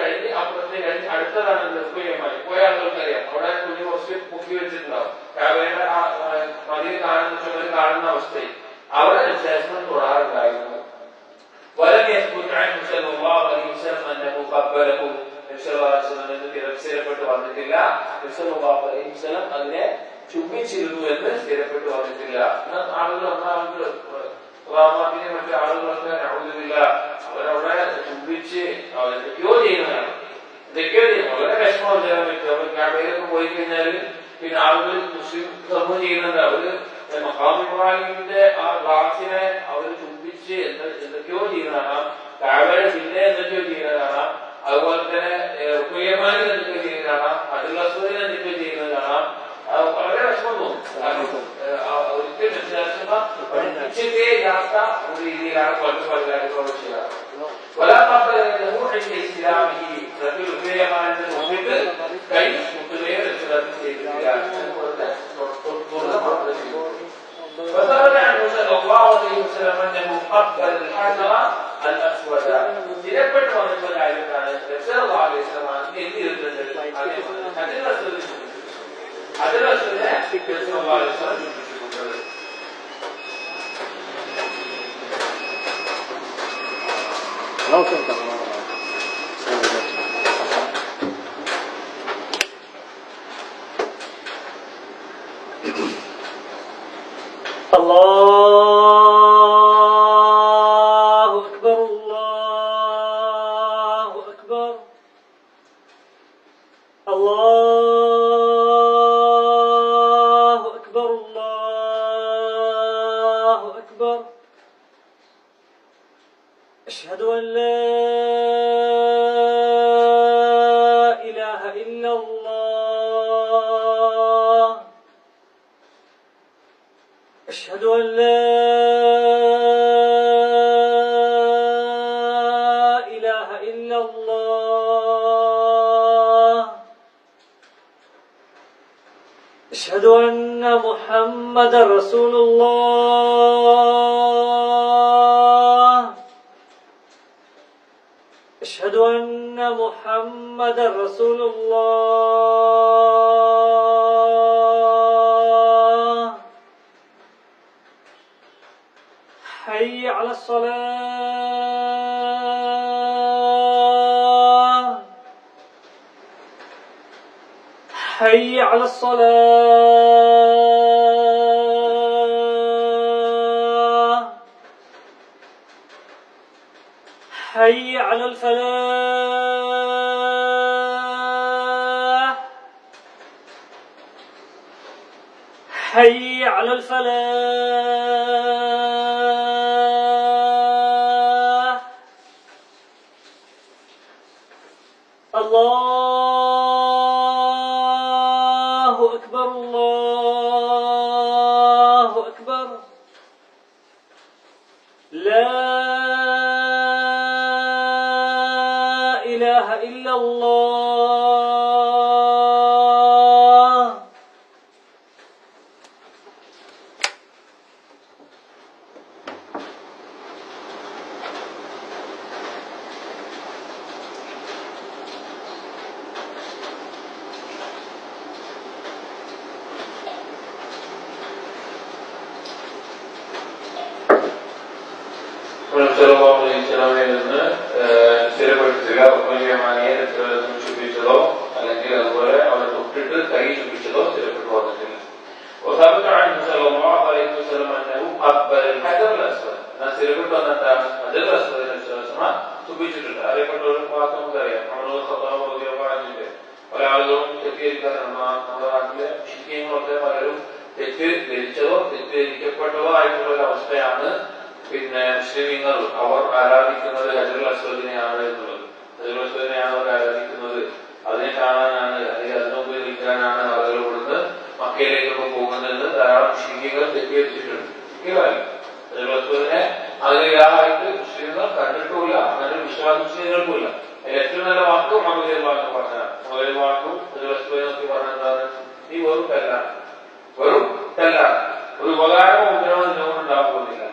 A: കഴിഞ്ഞ് അടുത്തതാണ് റുക്നുൽ യമാനി. പോയ ആളുകൾക്ക് അറിയാം, അവിടെ കുഞ്ഞു കുറച്ച് മുക്കി വെച്ചിട്ടുണ്ടാവും. കാബയുടെ മതിൽ കാണുന്ന അവസ്ഥയിൽ അവിടെ ശേഷം തൊടാറുണ്ടായിരുന്നു. ولم يثبت عنه صلى الله عليه وسلم انه قبله. നബി സല്ലല്ലാഹു അലൈഹി വസല്ലം സ്ഥിരപ്പെട്ട് വന്നിട്ടില്ല നബി സല്ലല്ലാഹു അലൈഹി വസല്ലം അതിനെ ചുംബിച്ചിരുന്നു എന്ന് സ്ഥിരപ്പെട്ട് വന്നിട്ടില്ല. ആളുകൾ മറ്റു ആളുകളൊക്കെ അവരവിടെ ചുംബിച്ച് എന്തൊക്കെയോ ചെയ്യുന്നതാണ്. വളരെ വിഷമം ചെയ്യാൻ പറ്റും. കടയിലൊക്കെ പോയി കഴിഞ്ഞാൽ പിന്നെ ആളുകൾ മുസ്ലിം സമൂഹം ചെയ്യുന്നുണ്ട്. അവര് മഖാം ഇബ്രാഹിമിന്റെ ആ ഗ്ലാസിനെ അവര് ചുംബിച്ച് എന്തൊക്കെയോ ചെയ്യുന്നതാണ്. കാബയുടെ പിന്നെ എന്തൊക്കെയോ ചെയ്യുന്നതാണ്. അതുപോലെ തന്നെ റുക്നുൽ എന്തൊക്കെയോ ചെയ്യുന്നതാണ്. ഹജറുൽ അസ്വദിനെ എന്തൊക്കെയോ ചെയ്യുന്നതാണ്. വളരെ വിഷമം തോന്നും. ഒരിക്കലും പഠിപ്പിച്ചിട്ടേയാത്ത ഒരു രീതിയിലാണ് പല കാര്യങ്ങളോട് ചെയ്യാറ്. കൈ മുട്ടുകയോ ചെയ്തിട്ടില്ല. فثبت عنه صلى الله عليه وسلم انه قبل الحجر الاسود. സ്ഥിരപ്പെട്ട് വന്നിട്ടുള്ള കാര്യത്താണ് നബി സല്ലല്ലാഹു അലൈഹി വസല്ലം എന്ത് ചെയ്തിട്ടുണ്ട്? ഹജറുൽ അസ്വദിനെ സല്ലല്ലാഹു അലൈഹി വസല്ലം ചുംബിച്ചിട്ടുണ്ട്.
B: الله أكبر الله أكبر الله أكبر الله أكبر. أشهد أن لا إله إلا الله. أشهد أن لا إله إلا الله. أشهد أن محمدا رسول الله. أشهد أن محمدا رسول الله. حي على الصلاة. حي على الصلاة. حي على الفلاح. حي على الفلاح. الله أكبر الله أكبر. لا إله إلا الله.
A: സ്ഥിരപ്പെടുത്തുക ചുംബിച്ചതോ അല്ലെങ്കിൽ അതുപോലെ അവിടെ തൊട്ടിട്ട് കൈ ചുംബിച്ചതോ സ്ഥിരപ്പെട്ടു വന്നിട്ടില്ല. وثبت عنه صلى الله عليه وسلم انه قبل الحجر الاسود. സ്ഥിരപ്പെട്ടു വന്നിട്ടാണ് ഹജറുൽ അസ്വദിനെ ചുംബിച്ചിട്ടുണ്ട്. അറിയപ്പെട്ട ഒരു വാക്ക് നമുക്കറിയാം. പല ആളുകളും തെറ്റിദ്ധരിക്കാറുണ്ട്. നമ്മുടെ നാട്ടിലെ മുസ്ലിങ്ങളൊക്കെ പലരും തെറ്റിദ്ധരിച്ചതോ തെറ്റിദ്ധരിക്കപ്പെട്ടതോ ആയിട്ടുള്ള ഒരു അവസ്ഥയാണ്. പിന്നെ മുസ്ലിമീങ്ങൾ അവർ ആരാധിക്കുന്നത് ഹജറുൽ അസ്വദിനെയാണ് എന്നുള്ളത്. ഹജറുൽ അസ്വദിനെയാണ് അവർ ആരാധിക്കുന്നത്. അതിനെ കാണാനാണ് അല്ലെങ്കിൽ അതിനെ ഉപയോഗിക്കാനാണ് ആളുകൾ ഇവിടുന്ന് മക്കയിലേക്കൊക്കെ പോകുന്നതെന്ന് ധാരാളം മുസ്ലിമീങ്ങൾ തെറ്റിദ്ധരിച്ചിട്ടുണ്ട്. റസൂലിനെ അതിലൊരാളായിട്ട് മുസ്ലിങ്ങൾ കണ്ടിട്ടുമില്ല, അങ്ങനെ വിശ്വാസികൾക്കുമില്ല. അതിൽ ഏറ്റവും നല്ല വാക്ക് മുഹമ്മദ് അള്ളാഹു പറഞ്ഞതാണ്. മുഹമ്മദ് അള്ളാഹു റസൂലിനെ നോക്കി പറഞ്ഞതാണ്, നീ വെറും കല്ലാണ്, വെറും കല്ലാണ്, ഒരു ഉപകാരമോ ഉപദ്രവമോ നിന്നോട് ഉണ്ടാകുന്നില്ല.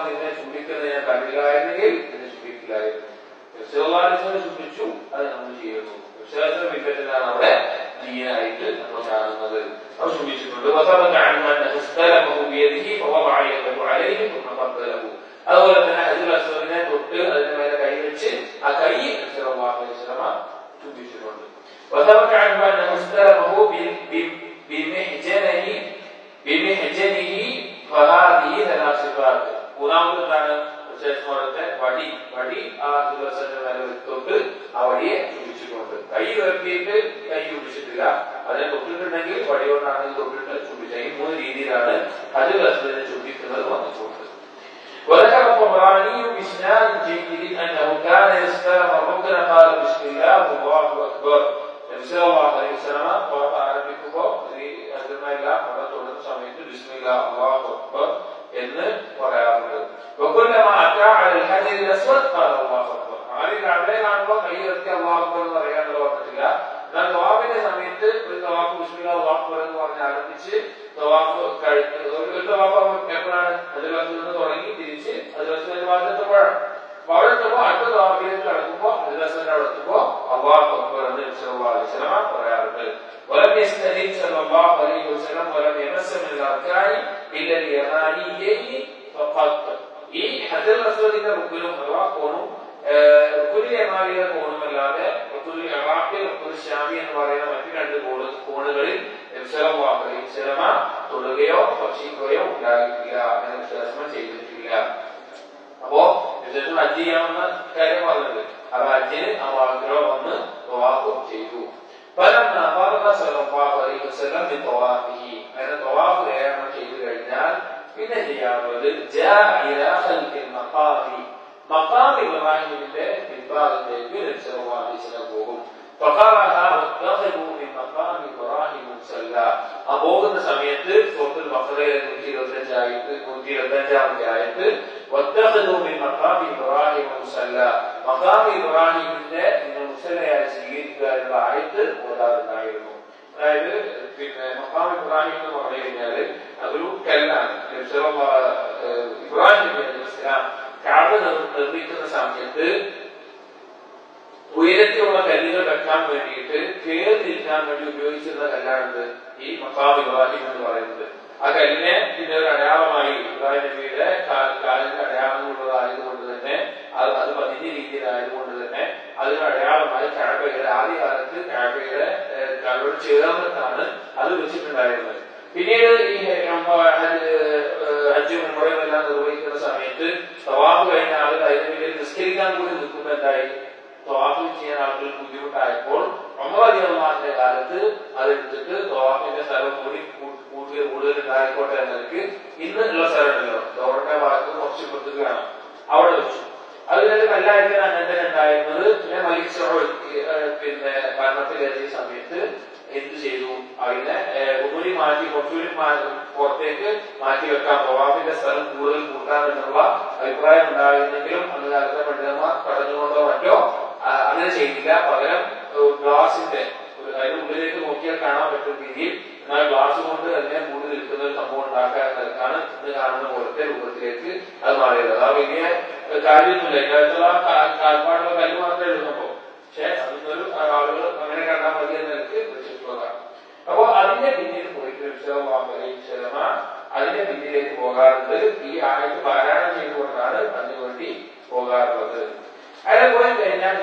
A: നിന്നെ ചുംബിക്കുന്നത് ഞാൻ കണ്ടില്ലായിരുന്നെങ്കിൽ നിന്നെ ചുംബിക്കില്ലായിരുന്നു. ചുംബിച്ചു, അത് നമ്മൾ ചെയ്യുന്നു. വിശ്വാസത്തിന്റെ വിധത്തിലാണ് അവിടെ ദീനായിട്ട് നമ്മൾ കാണുന്നത്. അത് ചുംബിച്ചിട്ടുണ്ട്. അതുപോലെ തന്നെ ഹജറുൽ അസ്വദിനെ തൊട്ട് അതിന് മേലെ കൈ വെച്ച് ആ കൈ ചുംബിച്ചിട്ടുണ്ട്. മൂന്നാമതാണ് വടി, വടി ആ ദിവസത്തിന്റെ മേലെ തൊട്ട് ആ വടിയെ ചുംബിച്ചിട്ടുണ്ട്. കൈ ഉയർത്തിയിട്ട് കൈ ചുംബിച്ചിട്ടില്ല, അതിനെ തൊട്ടിട്ടുണ്ടെങ്കിൽ വടി കൊണ്ടാണ് തൊട്ടിട്ട് ചുംബിച്ചത്. ഈ മൂന്ന് രീതിയിലാണ് ഹജറുൽ അസ്വദിനെ ചുംബിക്കുന്നത് വന്നിട്ടുണ്ട്. وذكر الطبراني بإسناد جيد أنه كان يستلم الركن قال بسم الله والله أكبر. നബി സല്ലല്ലാഹു അലൈഹി വസല്ലം ആരംഭിക്കുമ്പോൾ ഈ അൽഹംദുലില്ലാഹ് അവിടെ തുടങ്ങുന്ന സമയത്ത് ബിസ്മില്ലാഹ് അല്ലാഹു അക്ബർ എന്ന് പറയാറുണ്ട്. وكلما أتى على الحجر الأسود قال الله أكبر. ആദ്യം കഅബയെ കാണുമ്പോൾ കൈ ഉയർത്തി അല്ലാഹു അക്ബർ എന്ന് പറയാനുള്ള പറഞ്ഞിട്ടില്ല. എന്നാൽ തവാഫിന്റെ സമയത്ത് ഒരു തവാഫ് ബിസ്മില്ലാഹ് അല്ലാഹു അക്ബർ എന്ന് പറഞ്ഞ് ആരംഭിച്ച് തവാഫ് കഴിഞ്ഞ് ഒരു തവാഫ് എപ്പോഴാണ് ഹജറുൽ അസ്വദിൽ നിന്ന് തുടങ്ങി തിരിച്ച് ഹജറുൽ അസ്വദിന്റെ ഭാഗത്തെത്തുമ്പോഴാണ്. അവിടെ എത്തുമ്പോൾ അടുത്ത തവാഫിലേക്ക് കടക്കുമ്പോൾ ഹജറുൽ അസ്വദിന്റെ അവിടെ എത്തുമ്പോൾ അല്ലാഹു അക്ബർ എന്ന് നബി സല്ലല്ലാഹു അലൈഹി വസല്ലം പറയാറുണ്ട്. ولم يستدل صلى الله عليه وسلم ولم يمس من الأركان إلا اليمانيين فقط. ഈ ഹജറുൽ അസ്വദിന്റെ റുക്നും അഥവാ കോണും റുക്നുൽ യമാനിയുടെ കോണുമല്ലാതെ റുക്നുൽ ഇറാഖി, റുക്നുൽ ശാമി എന്ന് പറയുന്ന മറ്റു രണ്ട് കോണുകളിൽ നബി സല്ലല്ലാഹു അലൈഹി വസല്ലം തൊടുകയോ സ്പർശിക്കുകയോ ഉണ്ടായിട്ടില്ല, അങ്ങനെ വിശ്വാസം ചെയ്തിട്ടില്ല. അപ്പോ വിശേഷം ഹജ്ജ് ചെയ്യാമെന്ന കാര്യം പറഞ്ഞത്, അപ്പൊ ഹജ്ജിന് ആ വാക്കുകളോ വന്ന് തവാഫ് ചെയ്തു. അങ്ങനെ തവാഫ് ഏറെണ്ണം ചെയ്തു കഴിഞ്ഞാൽ പിന്നെ ചെയ്യാറുള്ളത് മഖാം ഇബ്രാഹിമിന്റെ പിൻഭാഗത്തേക്ക് നബി സല്ലല്ലാഹു അലൈഹി വസല്ലം പോകും. ആ പോകുന്ന സമയത്ത് സൂറത്തുൽ ബഖറയിലെ 125-125 ആയത്ത് മഖാം ഇബ്രാഹിമിന്റെ നിങ്ങൾ മുസല്ലയായി സ്വീകരിക്കുക എന്നുള്ള ആയത്ത് ഓതാറുണ്ടായിരുന്നു. അതായത് പിന്നെ മഖാം ഇബ്രാഹിം എന്ന് പറഞ്ഞു കഴിഞ്ഞാല് അതൊരു കല്ലാണ്. ഇബ്രാഹിം അലൈഹിസ്സലാം കഅബ നിർമ്മിക്കുന്ന സമയത്ത് ഉയരത്തിലുള്ള കല്ലുകൾ വെക്കാൻ വേണ്ടിയിട്ട് കേറി നിൽക്കാൻ വേണ്ടി ഉപയോഗിച്ചിരുന്ന കല്ലാണിത് ഈ മഖാം ഇബ്രാഹിം എന്ന് പറയുന്നത്. ആ കല്ലിനെ പിന്നെ ഒരു അടയാളമായി ഇബ്രാഹിം നബിയുടെ കാലിന്റെ അടയാളങ്ങളുള്ളതായതുകൊണ്ട് തന്നെ അത് പതിഞ്ഞ രീതിയിലായതുകൊണ്ട് തന്നെ അതിന് അടയാളമായി കഅബയുടെ ആദ്യകാലത്ത് കഅബയോട് ചേർന്നിട്ടാണ് അത് വെച്ചിട്ടുണ്ടായിരുന്നത്. പിന്നീട് ഈ ഹജ്ജും ഉംറയും എല്ലാം നിർവഹിക്കുന്ന സമയത്ത് തവാഫ് കഴിഞ്ഞ ആളുകൾ അതിന് പിന്നിൽ നിസ്കരിക്കാൻ കൂടി നിൽക്കുമ്പോൾ എന്തായി, തവാഫ് ചെയ്യാൻ ആളുകൾക്ക് ബുദ്ധിമുട്ടായപ്പോൾ ഉമർ റളിയല്ലാഹുവിന്റെ കാലത്ത് അതെടുത്തിട്ട് തവാഫിന്റെ സ്ഥലം കൂടി കൂടുതൽ ഉണ്ടായിക്കോട്ടെ എന്നതിലേക്ക് ഇന്ന് ഉള്ള സ്ഥലമുണ്ടല്ലോ ഗവൺമെന്റ് ഭാഗത്ത് കുറച്ച് പുറത്തേക്ക് കാണാം, അവിടെ വെച്ചു. അതിനൊരു കല്ലായിട്ട് അങ്ങനെ ഉണ്ടായിരുന്നത്. പിന്നെ മലിക് സൗദ് പിന്നെ ഭരണത്തിലെത്തിയ സമയത്ത് എന്ത് ചെയ്തു, അതിനെ ഒന്നുകൂടി മാറ്റി കുറച്ചുകൂടി പുറത്തേക്ക് മാറ്റി വെക്കാം, തവാഫിന്റെ സ്ഥലം കൂടുതൽ കൂട്ടാം എന്നുള്ള അഭിപ്രായം ഉണ്ടായിരുന്നെങ്കിലും അന്ന് കാലത്തെ പണ്ഡിതന്മാർ തടഞ്ഞുകൊണ്ടോ മറ്റോ അങ്ങനെ ചെയ്തില്ല. പകരം ഗ്ലാസിന്റെ അതിന്റെ ഉള്ളിലേക്ക് നോക്കിയാൽ കാണാൻ പറ്റുന്ന രീതിയിൽ എന്നാൽ ഗ്ലാസ് കൊണ്ട് തന്നെ മൂടി നിൽക്കുന്ന ഒരു സംഭവം ഉണ്ടാക്കാൻ നിൽക്കാണ് ഇന്ന് കാണുന്ന പോലത്തെ രൂപത്തിലേക്ക് അത് മാറിയത്. അതാ വലിയ കാര്യമൊന്നുമില്ല, ഇതിനകത്തുള്ള കാൽപ്പാടുള്ള കല്ല് മാത്രമേ എഴുതുന്നപ്പോ, പക്ഷെ അതൊന്നൊരു ആളുകൾ അങ്ങനെ കണ്ടാൽ മതി എന്ന നിലക്ക് വെച്ചിട്ടുള്ളതാണ്. അപ്പൊ അതിന്റെ പിന്നിൽ പോയിട്ട് അതിന്റെ പിന്നിലേക്ക് പോകാറുണ്ട്. ഈ ആയത്ത് പാരായണം ചെയ്തുകൊണ്ടാണ് അതിനുവേണ്ടി പോകാറുള്ളത്. അതിനെ പോയി കഴിഞ്ഞാൽ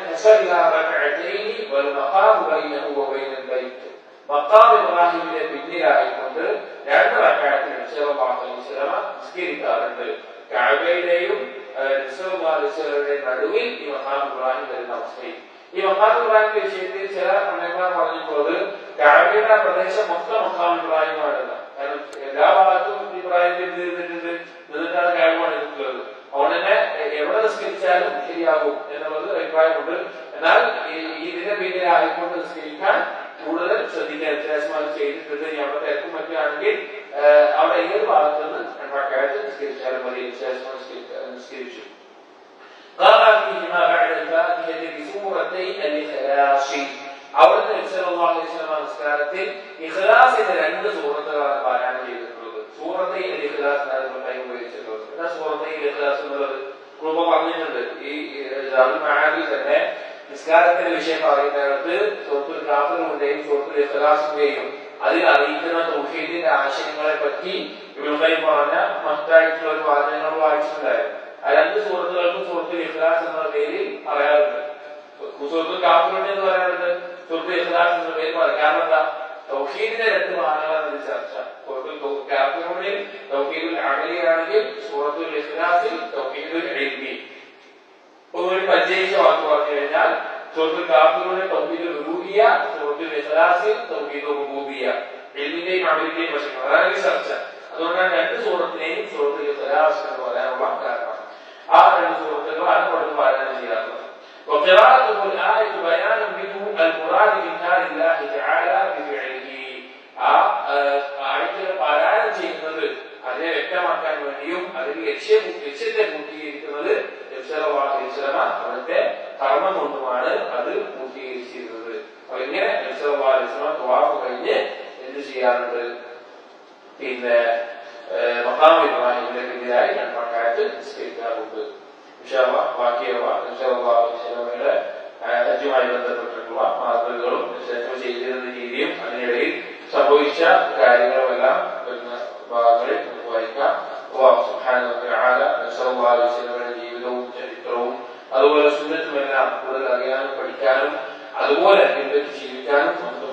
A: മഖാം ഇബ്രാഹിമിന്റെ പിന്നിലായിക്കൊണ്ട് 2 റക്അത്ത് നിസ്കരിക്കാറുണ്ട്. കഅബയുടെയും നടുവിൽ ഈ മഖാം ഇബ്രാഹിം വരുന്ന അവസ്ഥയിൽ ഈ മഖാം ഇബ്രാഹിമിന്റെ വിഷയത്തിൽ ചില പണ്ഡിതന്മാർ പറഞ്ഞിട്ടുള്ളത് കഅബയുടെ പ്രദേശം മൊത്തം മഖാം ഇബ്രാഹിമാണെന്ന്. കാരണം എല്ലാ ഭാഗത്തും ഇബ്രാഹിം എന്നിട്ടാണ് കഅബ പണിതിട്ടുള്ളത്. അതുകൊണ്ട് തന്നെ എവിടെ നിസ്കരിച്ചാലും ശരിയാകും എന്നുള്ളത് അഭിപ്രായമുണ്ട്. എന്നാൽ ഇതിന്റെ പിന്നിൽ ആയിക്കൊണ്ട് നിസ്കരിക്കാൻ കൂടുതൽ ശ്രദ്ധിക്കാൻ വ്യത്യാസം അത് ചെയ്തിട്ടുണ്ട്. അവിടെ തിരക്കും മറ്റുമാണെങ്കിൽ അവിടെ ഏത് ഭാഗത്തുനിന്ന് നിസ്കരിച്ചു. അവിടുത്തെ നമസ്കാരത്തിൽ ഇഖ്ലാസ് എന്ന 2 സൂറത്തുകളാണ് പാരായണം ചെയ്തിട്ടുള്ളത്. സൂറത്തെ ഇഖ്ലാസ് ഉപയോഗിച്ചിട്ടുള്ളത്. എന്താ സൂറത്തെ ഇഖ്ലാസ് എന്നുള്ളത്? കുറുബ പറഞ്ഞിട്ടുണ്ട്. ഈ മഹാനിൽ തന്നെ നിസ്കാരത്തിന്റെ വിഷയം പറയുന്നിടത്ത് സൂറത്തുൽ കാഫിറിന്റെയും സൂറത്തുൽ ഇഖ്ലാസിന്റെയും അതിൽ അറിയിക്കുന്ന തൗഹീദിന്റെ ആശയങ്ങളെ പറ്റി ഇബ്നു ഖയ്യിം പറഞ്ഞ മഹത്തായിട്ടുള്ള ഒരു വാചകങ്ങൾ വായിച്ചിട്ടുണ്ടായിരുന്നു. ആ 2 സൂറത്തുകൾക്കും സൂറത്തുൽ ഇഖ്ലാസ് എന്ന പേരിൽ പറയാറുണ്ട്. സൂറത്തുൽ കാഫിറുണ്ട് എന്ന് പറയാറുണ്ട്, സൂറത്തുൽ ഇഖ്ലാസ് എന്ന പേര് പറയാം. കാരണം എന്താ? തൗഹീദിന്റെ 2 ഭാഗങ്ങളാണ് ഇതിൽ ചർച്ച. സൂറത്തുൽ കാഫിറുകളിൽ തൗഹീദുൽ അമലിയാണെങ്കിൽ സൂറത്തുൽ ഇഖ്ലാസിൽ തൗഹീദുൽ ഇൽമി. ഒരു പരിചയിച്ച വാക്ക് പറഞ്ഞു കഴിഞ്ഞാൽ സൂറത്തുൽ കാഫിറുകളിൽ തൗഹീദുൽ ഉലൂഹിയ്യ, സൂറത്തുൽ ഇഖ്ലാസിൽ തൗഹീദുൽ റുബൂബിയ്യ. ഇൽമിന്റെയും അമലിന്റെയും വശങ്ങൾ അതാണ് ഈ ചർച്ച. അതുകൊണ്ടാണ് 2 സൂറത്തിനെയും സൂറത്തുൽ ഇഖ്ലാസ് എന്ന് പറയാനുള്ള കാരണം. ആ 2 സൂറത്തുകളാണ് കൊടുത്ത് പാരായണം ചെയ്യാറുള്ളത്. وقراءته الآية بيان منه المراد من كان الله تعالى بفعله. ആയത്തിൽ പാരായണം ചെയ്യുന്നത് അതിനെ വ്യക്തമാക്കാൻ വേണ്ടിയും അതിൽ ലക്ഷ്യത്തെ പൂർത്തീകരിക്കുന്നത് അവിടുത്തെ കർമ്മം കൊണ്ടുമാണ് അത് പൂർത്തീകരിച്ചിരുന്നത്. അപ്പൊ ഇങ്ങനെ തവാഫ് കഴിഞ്ഞ് എന്ത് ചെയ്യാറുണ്ട്? പിന്നെ മഖാം ഇബ്രാഹിമിന്റെ പിന്നിലായി 2 റക്അത്ത് നിസ്കരിക്കാറുണ്ട്. ബാക്കിയുടെ ഹജ്ജുമായി ബന്ധപ്പെട്ടിട്ടുള്ള മാതൃകകളും ചെയ്തിരുന്ന രീതിയും അതിനിടയിൽ സംഭവിച്ച കാര്യങ്ങളുമെല്ലാം വരുന്ന ഭാഗങ്ങളിൽ നമുക്ക് വായിക്കാം. ജീവിതവും ചരിത്രവും അതുപോലെ സുന്നത്തുമെല്ലാം കൂടുതൽ അറിയാനും പഠിക്കാനും അതുപോലെ ജീവിക്കാനും നമുക്ക്